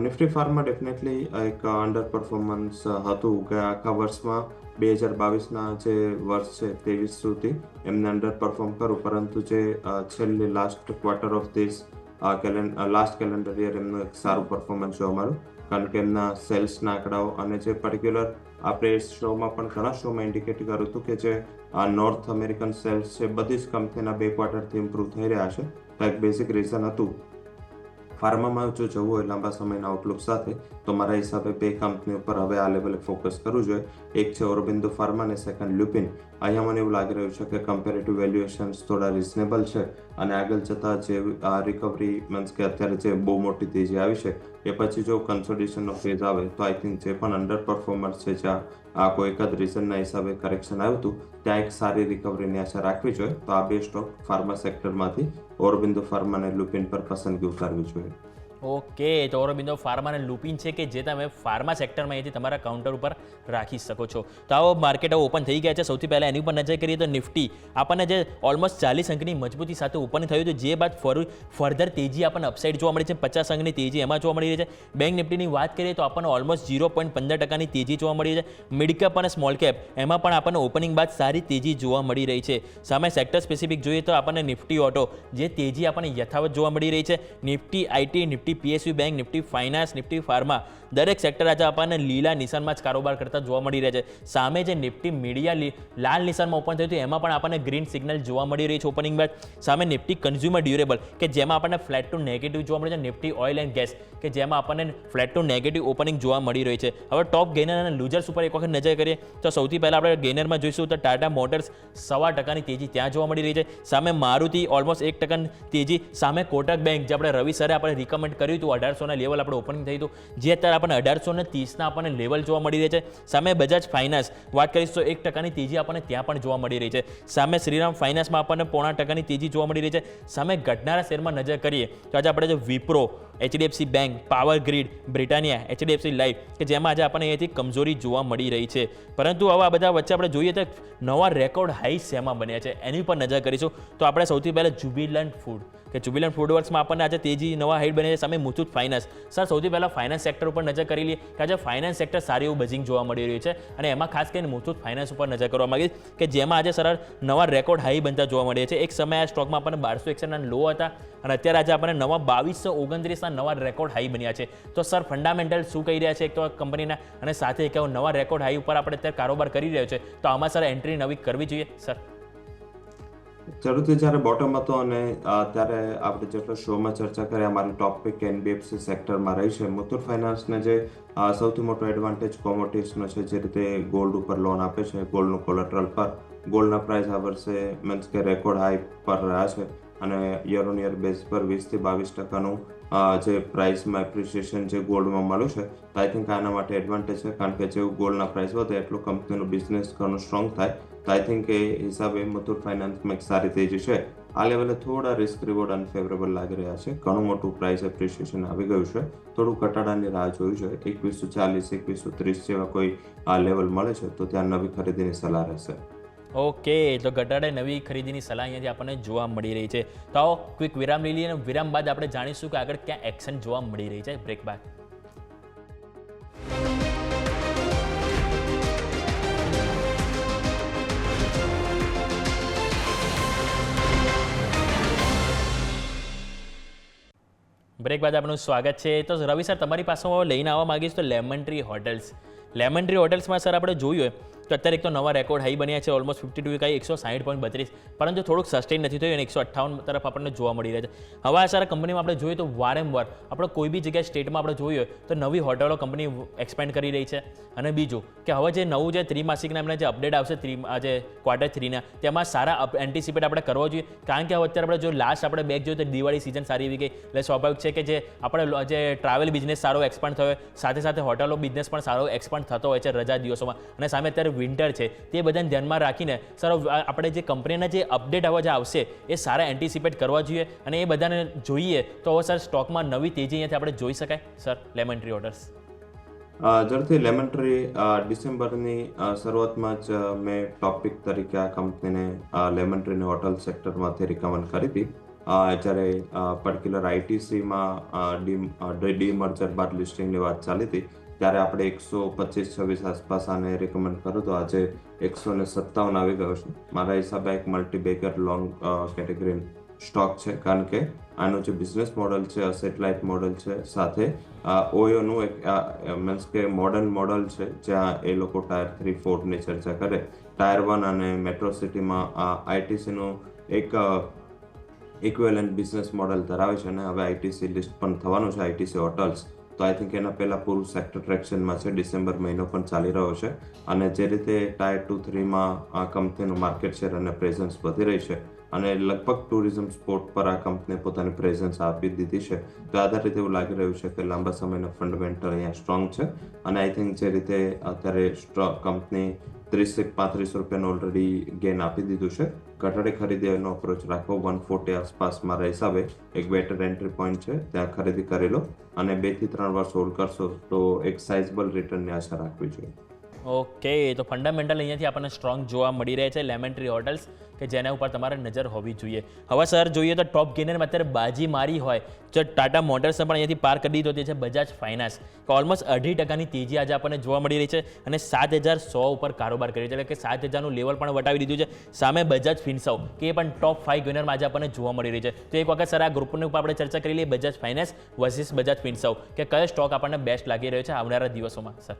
નિફ્ટી ફાર્મા ડેફિનેટલી એક અંડર પરફોર્મન્સ હતું કે આખા વર્ષમાં 2022ના જે વર્ષ છે 23 સુધી એમને અંડર પરફોર્મ કર્યું, પરંતુ જે છેલ્લી last quarter of this last calendar year એમનું એક સારું પરફોર્મન્સ જોવા મળ્યું, કારણ કે એમના સેલ્સના આંકડાઓ અને જે પર્ટિક્યુલર આપણે શોમાં પણ ઘણા શોમાં ઇન્ડિકેટ કર્યું હતું કે જે નોર્થ અમેરિકન સેલ્સ છે બધી જ કંપનીના 2 ક્વાર્ટરથી ઇમ્પ્રૂવ થઈ રહ્યા છે. તો એક બેઝિક રીઝન હતું. ફાર્મામાં જો જવું હોય લાંબા સમયના આઉટલુક સાથે તો મારા હિસાબે 2 કંપની ઉપર હવે આ લેવલે ફોકસ કરવું જોઈએ. એક છે ઓરોબિંદો ફાર્મા અને સેકન્ડ લ્યુપિન. અહીંયા મને એવું લાગી રહ્યું છે કે કમ્પેરેટિવ વેલ્યુએશન્સ થોડા રિઝનેબલ છે અને આગળ જતાં જે રિકવરી મીન્સ કે અત્યારે જે બહુ મોટી તેજી આવી છે એ પછી જો કન્સોલિડેશનનો ફેઝ આવે તો આઈ થિંક જે પણ અંડર પરફોર્મર્સ છે, જ્યાં કોઈ એક જ રીઝનના હિસાબે કરેક્શન આવ્યું હતું, ત્યાં એક સારી રિકવરીની આશા રાખવી જોઈએ. તો આ 2 સ્ટોક ફાર્મા સેક્ટરમાંથી ઓરોબિંદો ફાર્મા અને લુપિન પર પસંદગી ઉતારવી જોઈએ. ઓકે, તો ઓરોબિંદો ફાર્મા અને લુપિન છે કે જે તમે ફાર્મા સેક્ટરમાં અહીંથી તમારા કાઉન્ટર ઉપર રાખી શકો છો. તો આવો માર્કેટ ઓપન થઈ ગયા છે. સૌથી પહેલાં એની ઉપર નજર કરીએ તો નિફ્ટી આપણને જે ઓલમોસ્ટ 40 અંકની મજબૂતી સાથે ઓપન થયું હતું, જે બાદ ફર્ધર તેજી આપણને અપસાઇડ જોવા મળી છે. 50 અંકની તેજી એમાં જોવા મળી રહી છે. બેંક નિફ્ટીની વાત કરીએ તો આપણને ઓલમોસ્ટ 0.15%ની તેજી જોવા મળી છે. મિડ કેપ અને સ્મોલ કેપ એમાં પણ આપણને ઓપનિંગ બાદ સારી તેજી જોવા મળી રહી છે. સામે સેક્ટર સ્પેસિફિક જોઈએ તો આપણને નિફ્ટી ઓટો જે તેજી આપણને યથાવત જોવા મળી રહી છે. Nifty IT, Nifty Nifty PSU bank, Nifty finance, Nifty pharma દરેક સેક્ટર આજે આપણને લીલા નિશાનમાં જ કારોબાર કરતા જોવા મળી રહ્યા છે. સામે જે નિફ્ટી મીડિયા લાલ નિશાનમાં ઓપન થયું હતું એમાં પણ આપણને ગ્રીન સિગ્નલ જોવા મળી રહી છે ઓપનિંગ બાદ. સામે નિફ્ટી કન્ઝ્યુમર ડ્યુરેબલ કે જેમાં આપણને ફ્લેટ ટુ નેગેટિવ જોવા મળે છે, નિફ્ટી ઓઇલ એન્ડ ગેસ કે જેમાં આપણને ફ્લેટ ટુ નેગેટિવ ઓપનિંગ જોવા મળી રહી છે. હવે ટોપ ગેનર અને લૂઝર્સ ઉપર એક વખત નજર કરીએ તો સૌથી પહેલાં આપણે ગેનરમાં જોઈશું તો ટાટા મોટર્સ 1.25% તેજી ત્યાં જોવા મળી રહી છે. સામે મારુતિ ઓલમોસ્ટ 1% તેજી. સામે કોટક બેંક જે આપણે રવિ સરે આપણે રિકમેન્ડ કર્યું હતું 1800ના લેવલ આપણે ઓપનિંગ થયું હતું, જે અત્યારે આપણને 1830ના આપણને લેવલ જોવા મળી રહે છે. સામે બજાજ ફાઇનાન્સ વાત કરીશ તો 1%ની તેજી આપણને ત્યાં પણ જોવા મળી રહી છે. સામે શ્રીરામ ફાઇનાન્સમાં આપણને 0.5%ની તેજી જોવા મળી રહી છે. સામે ઘટનારા શેરમાં નજર કરીએ તો આજે આપણે જે Wipro, HDFC bank, power grid, Britannia, HDFC life કે જેમાં આજે આપણને અહીંયાથી કમજોરી જોવા મળી રહી છે. પરંતુ હવે આ બધા વચ્ચે આપણે જોઈએ તો નવા રેકોર્ડ હાઈ શેમાં બન્યા છે એની પર નજર કરીશું તો આપણે સૌથી પહેલાં જુબિલન્ટ ફૂડ કે જુબિલન્ટ ફૂડવર્ક્સમાં આપણને આજે તેજી નવા હાઈટ બને છે. સામે મુથુટ ફાઇનાન્સ. સર સૌથી પહેલાં ફાઇનાન્સ સેક્ટર ઉપર નજર કરી લઈએ કે આજે ફાઇનાન્સ સેક્ટર સારી એવું બઝિંગ જોવા મળી રહ્યું છે અને એમાં ખાસ કરીને મુથુટ ફાઇનાન્સ ઉપર નજર કરવા માંગીશ કે જેમાં આજે સરળ નવા રેકોર્ડ હાઈ બનતા જોવા મળે છે. એક સમયે આ સ્ટોકમાં આપણને 1261ના લો હતા અને અત્યારે આજે આપણને નવા 2229ના નવા રેકોર્ડ હાઈ બન્યા છે. તો સર ફંડામેન્ટલ શું કહી રહ્યા છે એક તો કંપનીના અને સાથે એક નવા રેકોર્ડ હાઈ ઉપર આપણે અત્યારે કારોબાર કરી રહ્યો છે તો આમાં સર એન્ટ્રી નવી કરવી જોઈએ સર? જરૂરથી જ્યારે બોટમ હતો અને ત્યારે આપણે જેટલો શોમાં ચર્ચા કરી અમારી ટોપ પિક NBFC સેક્ટરમાં રહી છે. મુથુટ ફાઇનાન્સને જે સૌથી મોટો એડવાન્ટેજ કોમોડિટીઝનો છે, જે રીતે ગોલ્ડ ઉપર લોન આપે છે, ગોલ્ડનું કોલેટરલ પર ગોલ્ડના પ્રાઇસ આ વર્ષે મીન્સ કે રેકોર્ડ હાઈ પર રહ્યા છે અને યર ઓન યર બેઝ પર 20 થી 22%નું જે પ્રાઇસમાં એપ્રિસિએશન જે ગોલ્ડમાં મળ્યું છે તો આઈ થિંક આના માટે એડવાન્ટેજ છે, કારણ કે જેવું ગોલ્ડના પ્રાઇસ વધે એટલું કંપનીનું બિઝનેસ ઘણું સ્ટ્રોંગ થાય. તો આઈ થિંક એ હિસાબે મુથુટ ફાઇનાન્સમાં એક સારી તેજી છે. આ લેવલે થોડા રિસ્ક રિવોર્ડ અનફેવરેબલ લાગી રહ્યા છે. ઘણું મોટું પ્રાઇસ એપ્રિસિએશન આવી ગયું છે. થોડું ઘટાડાની રાહ જોઈ છે. 2140, 2130 જેવા કોઈ આ લેવલ મળે છે તો ત્યાં નવી ખરીદીની સલાહ રહેશે. ઓકે, તો ઘટાડે નવી ખરીદીની સલાહ અહીંયાથી આપણને જોવા મળી રહી છે. તો આવો ક્વિક વિરામ લઈ લઈએ અને વિરામ બાદ આપણે જાણીશું કે આગળ ક્યાં એક્શન જોવા મળી રહી છે બ્રેક બાદ. બ્રેક બાદ આપનું સ્વાગત છે. તો રવિ સર તમારી પાસે હું લઈને આવવા માંગીશ તો Lemon Tree Hotels. Lemon Tree હોટલ્સમાં સર આપણે જોયું તો અત્યારે એક તો નવા રેકોર્ડ હાઈ બન્યા છે ઓલમોસ્ટ 52 વીક હાઈ 160.32, પરંતુ થોડુંક સસ્ટેન નથી થયું અને 158 તરફ આપણને જોવા મળી રહ્યા છે. હવે આ સારા કંપનીમાં આપણે જોઈએ તો વારંવાર આપણે કોઈ બી જગ્યાએ સ્ટેટમાં આપણે જોઈએ તો નવી હોટલો કંપની એક્સપેન્ડ કરી રહી છે. અને બીજું કે હવે જે નવું જે ત્રિમાસિકના એમને જે અપડેટ આવશે આજે Q3ના તેમાં સારા એન્ટિસિપેટ આપણે કરવો જોઈએ, કારણ કે હવે અત્યારે આપણે જો લાસ્ટ આપણે બેક જોઈએ તો દિવાળી સિઝન સારી એવી ગઈ એટલે સ્વાભાવિક છે કે જે આપણે જે ટ્રાવેલ બિઝનેસ સારો એક્સપાન્ડ થયો સાથે સાથે હોટલો બિઝનેસ પણ સારો એક્સપાન્ડ થતો હોય છે રજા દિવસોમાં અને સામે અત્યારે વિન્ટર છે તે બધાને ધ્યાનમાં રાખીને સર આપણે જે કંપનીના જે અપડેટ હવે જે આવશે એ સારા એન્ટિસિપેટ કરવા જોઈએ અને એ બધાને જોઈએ તો હવે સર સ્ટોકમાં નવી તેજી અહીંયાથી આપણે જોઈ શકાય સર લેમન ટ્રી હોટલ્સ? જરૂરથી લેમન ટ્રી ડિસેમ્બરની શરૂઆતમાં જ મેં ટોપિક તરીકે આ કંપનીને લેમન ટ્રીની હોટલ સેક્ટરમાંથી રિકમેન્ડ કરી હતી. જ્યારે પર્ટિક્યુલર ITCમાં ડીમર્જર બાદ લિસ્ટિંગની વાત ચાલી હતી ત્યારે આપણે 125-26 આસપાસ આને રિકમેન્ડ કર્યો તો આજે 157 આવી ગયો છે. મારા હિસાબે એક મલ્ટીબેગર લોંગ કેટેગરી સ્ટોક છે, કારણ કે આનું જે બિઝનેસ મોડલ છે સેટેલાઇટ મોડલ છે, સાથે ઓયોનું એક મીન્સ કે મોડર્ન મોડલ છે જ્યાં એ લોકો ટાયર 3, 4ની ચર્ચા કરે. ટાયર 1 અને મેટ્રો સિટીમાં ITCનું એક ઇક્વેલન્ટ બિઝનેસ મોડલ ધરાવે છે અને હવે ITC લિસ્ટ પણ થવાનું છે ITC હોટલ્સ. તો આઈ થિંક એના પહેલાં પૂરું સેક્ટર ટ્રેક્શનમાં છે. ડિસેમ્બર મહિનો પણ ચાલી રહ્યો છે અને જે રીતે ટાયર 2, 3માં આ કંપનીનું માર્કેટ શેર અને પ્રેઝન્સ વધી રહી છે અને લગભગ ટુરિઝમ સ્પોટ પર આ કંપનીએ પોતાની પ્રેઝન્સ આપી દીધી છે, તો આધારિત એવું લાગી રહ્યું છે કે લાંબા સમયના ફંડામેન્ટલ અહીંયા સ્ટ્રોંગ છે. અને આઈ થિંક જે રીતે અત્યારે કંપની 30-35 રૂપિયાનું ઓલરેડી ગેન આપી દીધું છે, ઘટાડે ખરીદીનો અપ્રોચ રાખો. 140 આસપાસ મારા હિસાબે એક બેટર એન્ટ્રી પોઈન્ટ છે, ત્યાં ખરીદી કરી લો અને 2 થી 3 વર્ષ હોલ્ડ કરશો તો એક સાઇઝેબલ રિટર્નની આશા રાખવી જોઈએ. ઓકે, તો ફંડામેન્ટલ અહીંયાથી આપણને સ્ટ્રોંગ જોવા મળી રહે છે લેમન ટ્રી હોટલ્સ, કે જેના ઉપર તમારે નજર હોવી જોઈએ. હવે સર જોઈએ તો ટોપ ગેનરમાં અત્યારે બાજી મારી હોય તો ટાટા મોટર્સને પણ અહીંયાથી પાર કરી દીધો, તે છે બજાજ ફાઇનાન્સ, કે ઓલમોસ્ટ 2.5% તેજી આજે આપણને જોવા મળી રહી છે અને 7,100 ઉપર કારોબાર કરી છે, એટલે કે 7,000નું લેવલ પણ વટાવી દીધું છે. સામે બજાજ ફિન્સર્વ, કે એ પણ ટોપ 5 ગેનરમાં આજે આપણને જોવા મળી રહી છે. તો એક વખત સર આ ગ્રુપની ઉપર આપણે ચર્ચા કરી લઈએ, બજાજ ફાઇનાન્સ વર્સિસ બજાજ ફિન્સર્વ, કે કયો સ્ટોક આપણને બેસ્ટ લાગી રહ્યો છે આવનારા દિવસોમાં સર?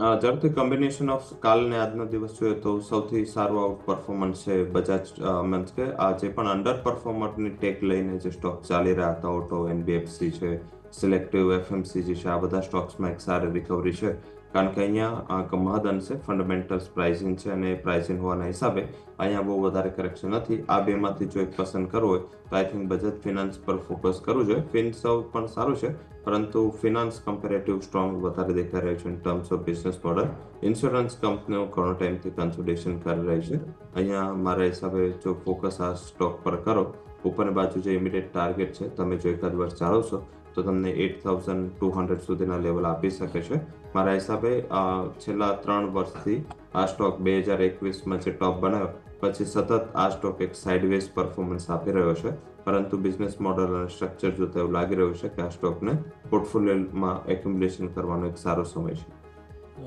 ઝડપથી કોમ્બિનેશન ઓફ કાલ ને આજનો દિવસ જોઈએ તો સૌથી સારું આઉટ પરફોર્મન્સ છે બજાજ મીન્સ કે આ જે પણ અંડર પરફોર્મરની ટેક લઈને જે સ્ટોક ચાલી રહ્યા હતા, ઓટો, એનબીએફસી છે, સિલેક્ટિવ એફએમસીજી છે, આ બધા સ્ટોક્સમાં એક સારી રિકવરી છે. કારણ કે અહીંયા મહદ અંશે ફંડામેન્ટલ્સ પ્રાઇસિંગ છે અને પ્રાઇસિંગ હોવાના હિસાબે અહીંયા બહુ વધારે કરેક્શન નથી. આ બેમાંથી જો એક પસંદ કરવું હોય તો આઈ થિંક બજાજ ફિનાન્સ પર ફોકસ કરવું જોઈએ. ફિનસર્વ પણ સારું છે, પરંતુ ફિનાન્સ કમ્પેરેટિવ સ્ટ્રોંગ વધારે દેખાઈ રહ્યું છે in terms of business model. Insurance કંપનીઓ ઘણો ટાઈમથી કન્સોલિડેશન કરી રહી છે. અહીંયા મારા હિસાબે જો ફોકસ આ સ્ટોક પર કરો, ઉપરની બાજુ જે ઇમિડિયેટ ટાર્ગેટ છે તમે જો એકાદ વર્ષ જાળવશો તો તમને 8,200 સુધીના લેવલ આપી શકે છે. મારા હિસાબે છેલ્લા 3 વર્ષથી આ સ્ટોક 2021માં જે ટોપ બનાવ્યો પછી સતત આ સ્ટોક એક સાઇડવેઝ પરફોર્મન્સ આપી રહ્યો છે. પરંતુ બિઝનેસ મોડલ અને સ્ટ્રક્ચર જોતા એવું લાગી રહ્યું છે કે આ સ્ટોકને પોર્ટફોલિયોમાં એક્યુમ્યુલેશન કરવાનો એક સારો સમય છે.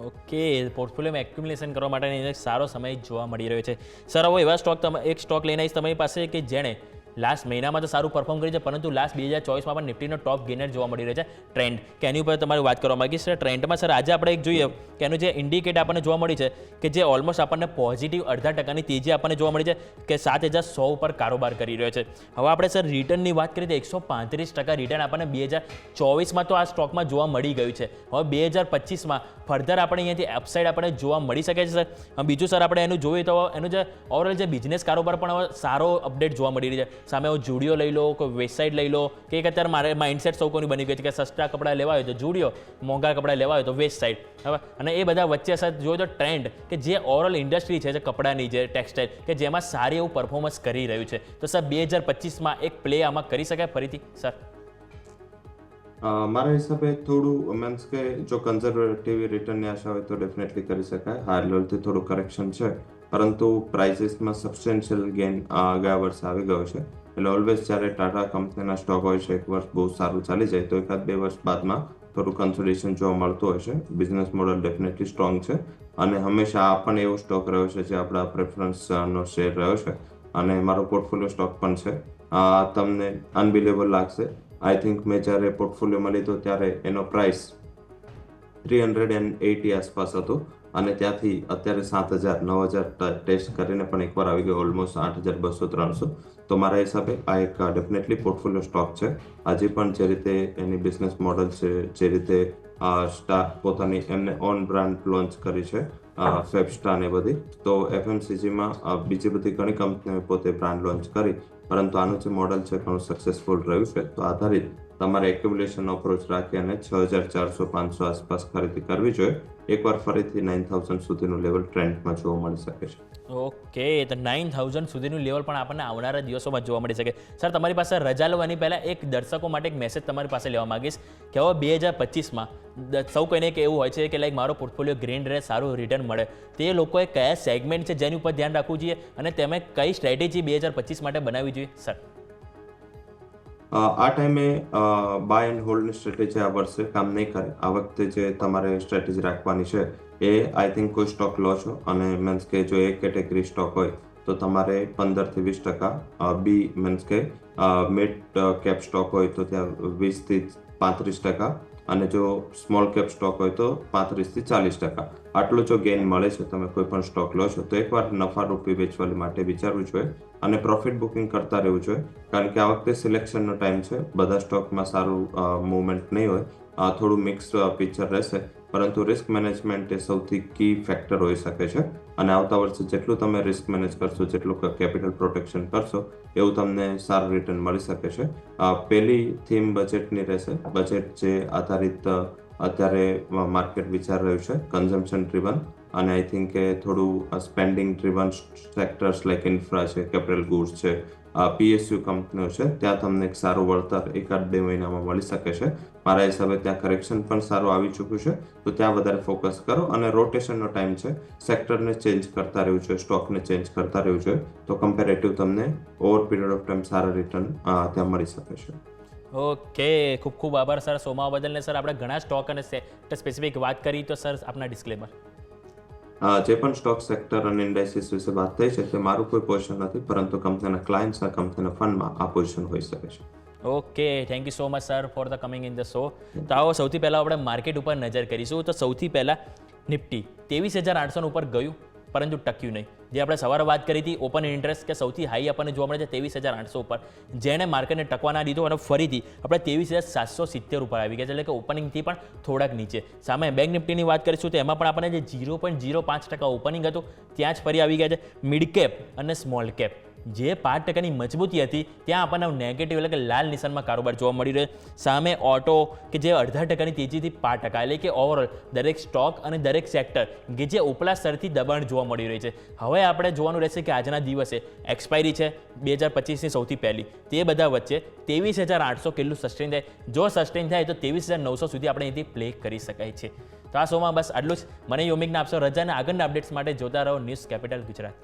ઓકે, પોર્ટફોલિયોમાં એક્યુમ્યુલેશન કરવા માટેનો એક સારો સમય જોવા મળી રહ્યો છે. સર, હવે એવા સ્ટોક એક સ્ટોક લઈને આવીશ તમારી પાસે કે જેણે લાસ્ટ મહિનામાં તો સારું પરફોર્મ કર્યું છે, પરંતુ લાસ્ટ 2024માં પણ નિફ્ટીનો ટોપ ગેનર જોવા મળી રહ્યો છે, ટ્રેન્ડ, કે એની ઉપર તમારી વાત કરવા માંગીશ. ટ્રેન્ડમાં સર આજે આપણે એક જોઈએ કે એનું જે ઇન્ડિકેટ આપણને જોવા મળી છે કે જે ઓલમોસ્ટ આપણને પોઝિટિવ 0.5% તેજી આપણને જોવા મળી છે, કે 7,100 ઉપર કારોબાર કરી રહ્યો છે. હવે આપણે સર રિટર્નની વાત કરીએ તો 135% રિટર્ન આપણને 2024માં તો આ સ્ટોકમાં જોવા મળી ગયું છે. હવે 2025માં ફર્ધર આપણે અહીંયાથી અપસાઇડ આપણને જોવા મળી શકે છે સર. બીજું સર આપણે એનું જોઈએ તો એનું જે ઓવરઓલ જે બિઝનેસ કારોબાર પણ હવે સારો અપડેટ જોવા મળી રહી છે. સામે જુડિયો લઈ લો, કોઈ વેબસાઇટ લઈ લો, કે એક અત્યારે મારે માઇન્ડસેટ સૌ કોની બની ગઈ છે કે સસ્તા કપડાં લેવા હોય તો જુડિયો, મોંઘા કપડાં લેવા હોય તો વેબસાઇટ. હવે અને એ બધા વચ્ચે સર જોઈએ તો ટ્રેન્ડ, કે જે ઓવરઓલ ઇન્ડસ્ટ્રી છે જે કપડાની, જે ટેક્સટાઇલ, કે જેમાં સારી એવું પરફોર્મન્સ કરી રહ્યું છે, તો સર 2025માં એક પ્લે આમાં કરી શકાય ફરીથી સર? મારા હિસાબે થોડું મીન્સ કે જો કન્ઝર્વેટિવ રિટર્નની આશા હોય તો ડેફિનેટલી કરી શકાય. હાયર લેવલથી થોડું કરેક્શન છે, પરંતુ પ્રાઇસીસમાં સબસ્ટેન્શિયલ ગેઇન ગયા વર્ષે આવી ગયો છે. એટલે ઓલવેઝ જ્યારે ટાટા કંપનીના સ્ટોક હોય છે, એક વર્ષ બહુ સારું ચાલી જાય તો 1-2 વર્ષ બાદમાં થોડું કન્સોલિડેશન જોવા મળતું હોય છે. બિઝનેસ મોડલ ડેફિનેટલી સ્ટ્રોંગ છે અને હંમેશા આ પણ એવો સ્ટોક રહ્યો છે જે આપણા પ્રેફરન્સનો શેર રહ્યો છે અને મારો પોર્ટફોલિયો સ્ટોક પણ છે. તમને અનબિલેબલ લાગશે. આઈ થિંક મેં જ્યારે પોર્ટફોલિયોમાં લીધો ત્યારે એનો પ્રાઇસ 380 આસપાસ હતો અને ત્યાંથી અત્યારે 7,000, 9,000 ટેસ્ટ કરીને પણ એકવાર આવી ગયો ઓલમોસ્ટ 8,200-300. તો મારા હિસાબે આ એક ડેફિનેટલી પોર્ટફોલિયો સ્ટોક છે. આજે પણ જે રીતે એની બિઝનેસ મોડલ છે, જે રીતે સ્ટાર પોતાની એમને ઓન બ્રાન્ડ લોન્ચ કરી છે, ફેબસ્ટા ને બધી, તો એફએમસીજીમાં બીજી બધી ઘણી કંપનીઓએ પોતે બ્રાન્ડ લોન્ચ કરી, પરંતુ આનું જે મોડલ છે ઘણું સક્સેસફુલ રહ્યું છે. તો આધારિત તમારે એક્યુમ્યુલેશન અપ્રોચ રાખી અને 6,400-500 આસપાસ ખરીદી કરવી જોઈએ. એકવાર ફરીથી 9,000 સુધીનું લેવલ ટ્રેન્ડમાં જોવા મળી શકે છે. ઓકે, તો 9,000 સુધીનું લેવલ પણ આપણને આવનારા દિવસોમાં જોવા મળી શકે. સર, તમારી પાસે રજા લેવાની પહેલાં એક દર્શકો માટે એક મેસેજ તમારી પાસે લેવા માંગીશ કે હવે 2025માં સૌ કોઈને એક એવું હોય છે કે લાઈક મારો પોર્ટફોલિયો ગ્રીન રહે, સારું રિટર્ન મળે, તે લોકોએ કયા સેગમેન્ટ છે જેની ઉપર ધ્યાન રાખવું જોઈએ અને તમે કઈ સ્ટ્રેટેજી 2025 માટે બનાવવી જોઈએ સર? આ ટાઈમે બાય એન્ડ હોલ્ડની સ્ટ્રેટેજી આ વર્ષે કામ નહીં કરે. આ વખતે જે તમારે સ્ટ્રેટેજી રાખવાની છે એ આઈ થિંક કોઈ સ્ટોક લો છો અને મીન્સ કે જો એક કેટેગરી સ્ટોક હોય તો તમારે 15-20%, બી મીન્સ કે મિડ કેપ સ્ટોક હોય તો ત્યાં 20-35%, અને જો સ્મોલ કેપ સ્ટોક હોય તો 35-40%. આટલું જો ગેઇન મળે છે તમે કોઈ પણ સ્ટોક લો છો તો એકવાર નફા રૂપી વેચવા માટે વિચારવું જોઈએ અને પ્રોફિટ બુકિંગ કરતા રહેવું જોઈએ. કારણ કે આ વખતે સિલેક્શનનો ટાઈમ છે. બધા સ્ટોકમાં સારું મૂવમેન્ટ નહીં હોય, થોડું મિક્સ પિક્ચર રહેશે, પરંતુ રિસ્ક મેનેજમેન્ટ એ સૌથી કી ફેક્ટર હોઈ શકે છે અને આવતા વર્ષે જેટલું તમે રિસ્ક મેનેજ કરશો, જેટલું કેપિટલ પ્રોટેક્શન કરશો, એવું તમને સારું રિટર્ન મળી શકે છે. પહેલી થીમ બજેટની રહેશે. બજેટ જે આધારિત અત્યારે માર્કેટ વિચાર રહ્યું છે કન્ઝમ્પશન ડ્રીવન, અને આઈ થિંક કે થોડું spending driven sectors like infra છે, કેપિટલ ગુડ્સ છે, PSU કંપનીઓ છે ત્યાં તમને એક સારું વળતર 1-2 મહિનામાં મળી શકે છે. મારા હિસાબે ત્યાં કરેક્શન પણ સારું આવી ચૂક્યું છે, તો ત્યાં વધારે ફોકસ કરો. અને રોટેશનનો ટાઈમ છે, સેક્ટરને ચેન્જ કરતા રહેવું છે, સ્ટોકને ચેન્જ કરતા રહેવું છે, તો કમ્પેરેટિવ તમને over period of time Sara return ત્યાં મળી શકે છે. ઓકે, ખૂબ ખૂબ આભાર સર સોમા બદલ. ને સર આપણે ઘણા સ્ટોક અને સેક્ટર સ્પેસિફિક વાત કરી, તો સર આપના ડિસ્ક્લેમર. જે પણ સ્ટોક સેક્ટર અને ઇન્ડાઇસીસ વિશે વાત થઈ છે તે મારું કોઈ પોઝિશન નથી, પરંતુ કંપનીના ક્લાયન્ટ્સ અને કંપનીના ફંડમાં આ પોઝિશન હોઈ શકે છે. Okay, thank you so much sir for the coming in the show. તો આવો સૌથી પહેલાં આપણે માર્કેટ ઉપર નજર કરીશું. તો સૌથી પહેલાં નિફ્ટી 23,800 ઉપર ગયું, પરંતુ ટક્યું નહીં. જે આપણે સવારે વાત કરી હતી, ઓપન ઇન્ટરેસ્ટ કે સૌથી હાઈ આપણને જોવા મળે છે 23,800 ઉપર, જેણે માર્કેટને ટકવા ના દીધો અને ફરીથી આપણે 23,770 ઉપર આવી ગયા છે, એટલે કે ઓપનિંગથી પણ થોડાક નીચે. સામે બેંક નિફ્ટીની વાત કરીશું તો એમાં પણ આપણને જે 0.05% ઓપનિંગ હતું ત્યાં જ ફરી આવી ગયા છે. મિડ કેપ અને સ્મોલ કેપ જે 5%ની મજબૂતી હતી ત્યાં આપણને નેગેટિવ એટલે કે લાલ નિશાનમાં કારોબાર જોવા મળી રહ્યો છે. સામે ઓટો કે જે 0.5%ની તેજીથી 5%, એટલે કે ઓવરઓલ દરેક સ્ટોક અને દરેક સેક્ટર કે જે ઉપલા સ્તરથી દબાણ જોવા મળી રહી છે. હવે આપણે જોવાનું રહેશે કે આજના દિવસે એક્સપાયરી છે 2025ની સૌથી પહેલી, તે બધા વચ્ચે 23,800 કેટલું સસ્ટેન થાય. જો સસ્ટેન થાય તો 23,900 સુધી આપણે અહીંથી પ્લે કરી શકાય છે. તો આ શોમાં બસ આટલું જ. મને યોમિકને આપશો રજા, અને આગળના અપડેટ્સ માટે જોતા રહો News Capital Gujarat.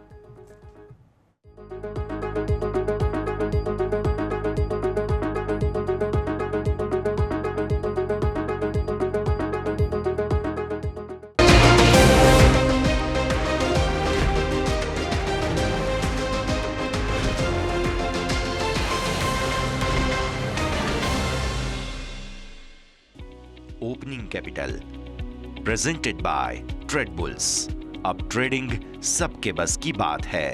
Opening capital presented by Tradebulls. अब ट्रेडिंग सबके बस की बात है.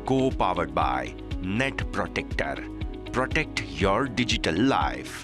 को powered by Net Protector. Protect your digital life.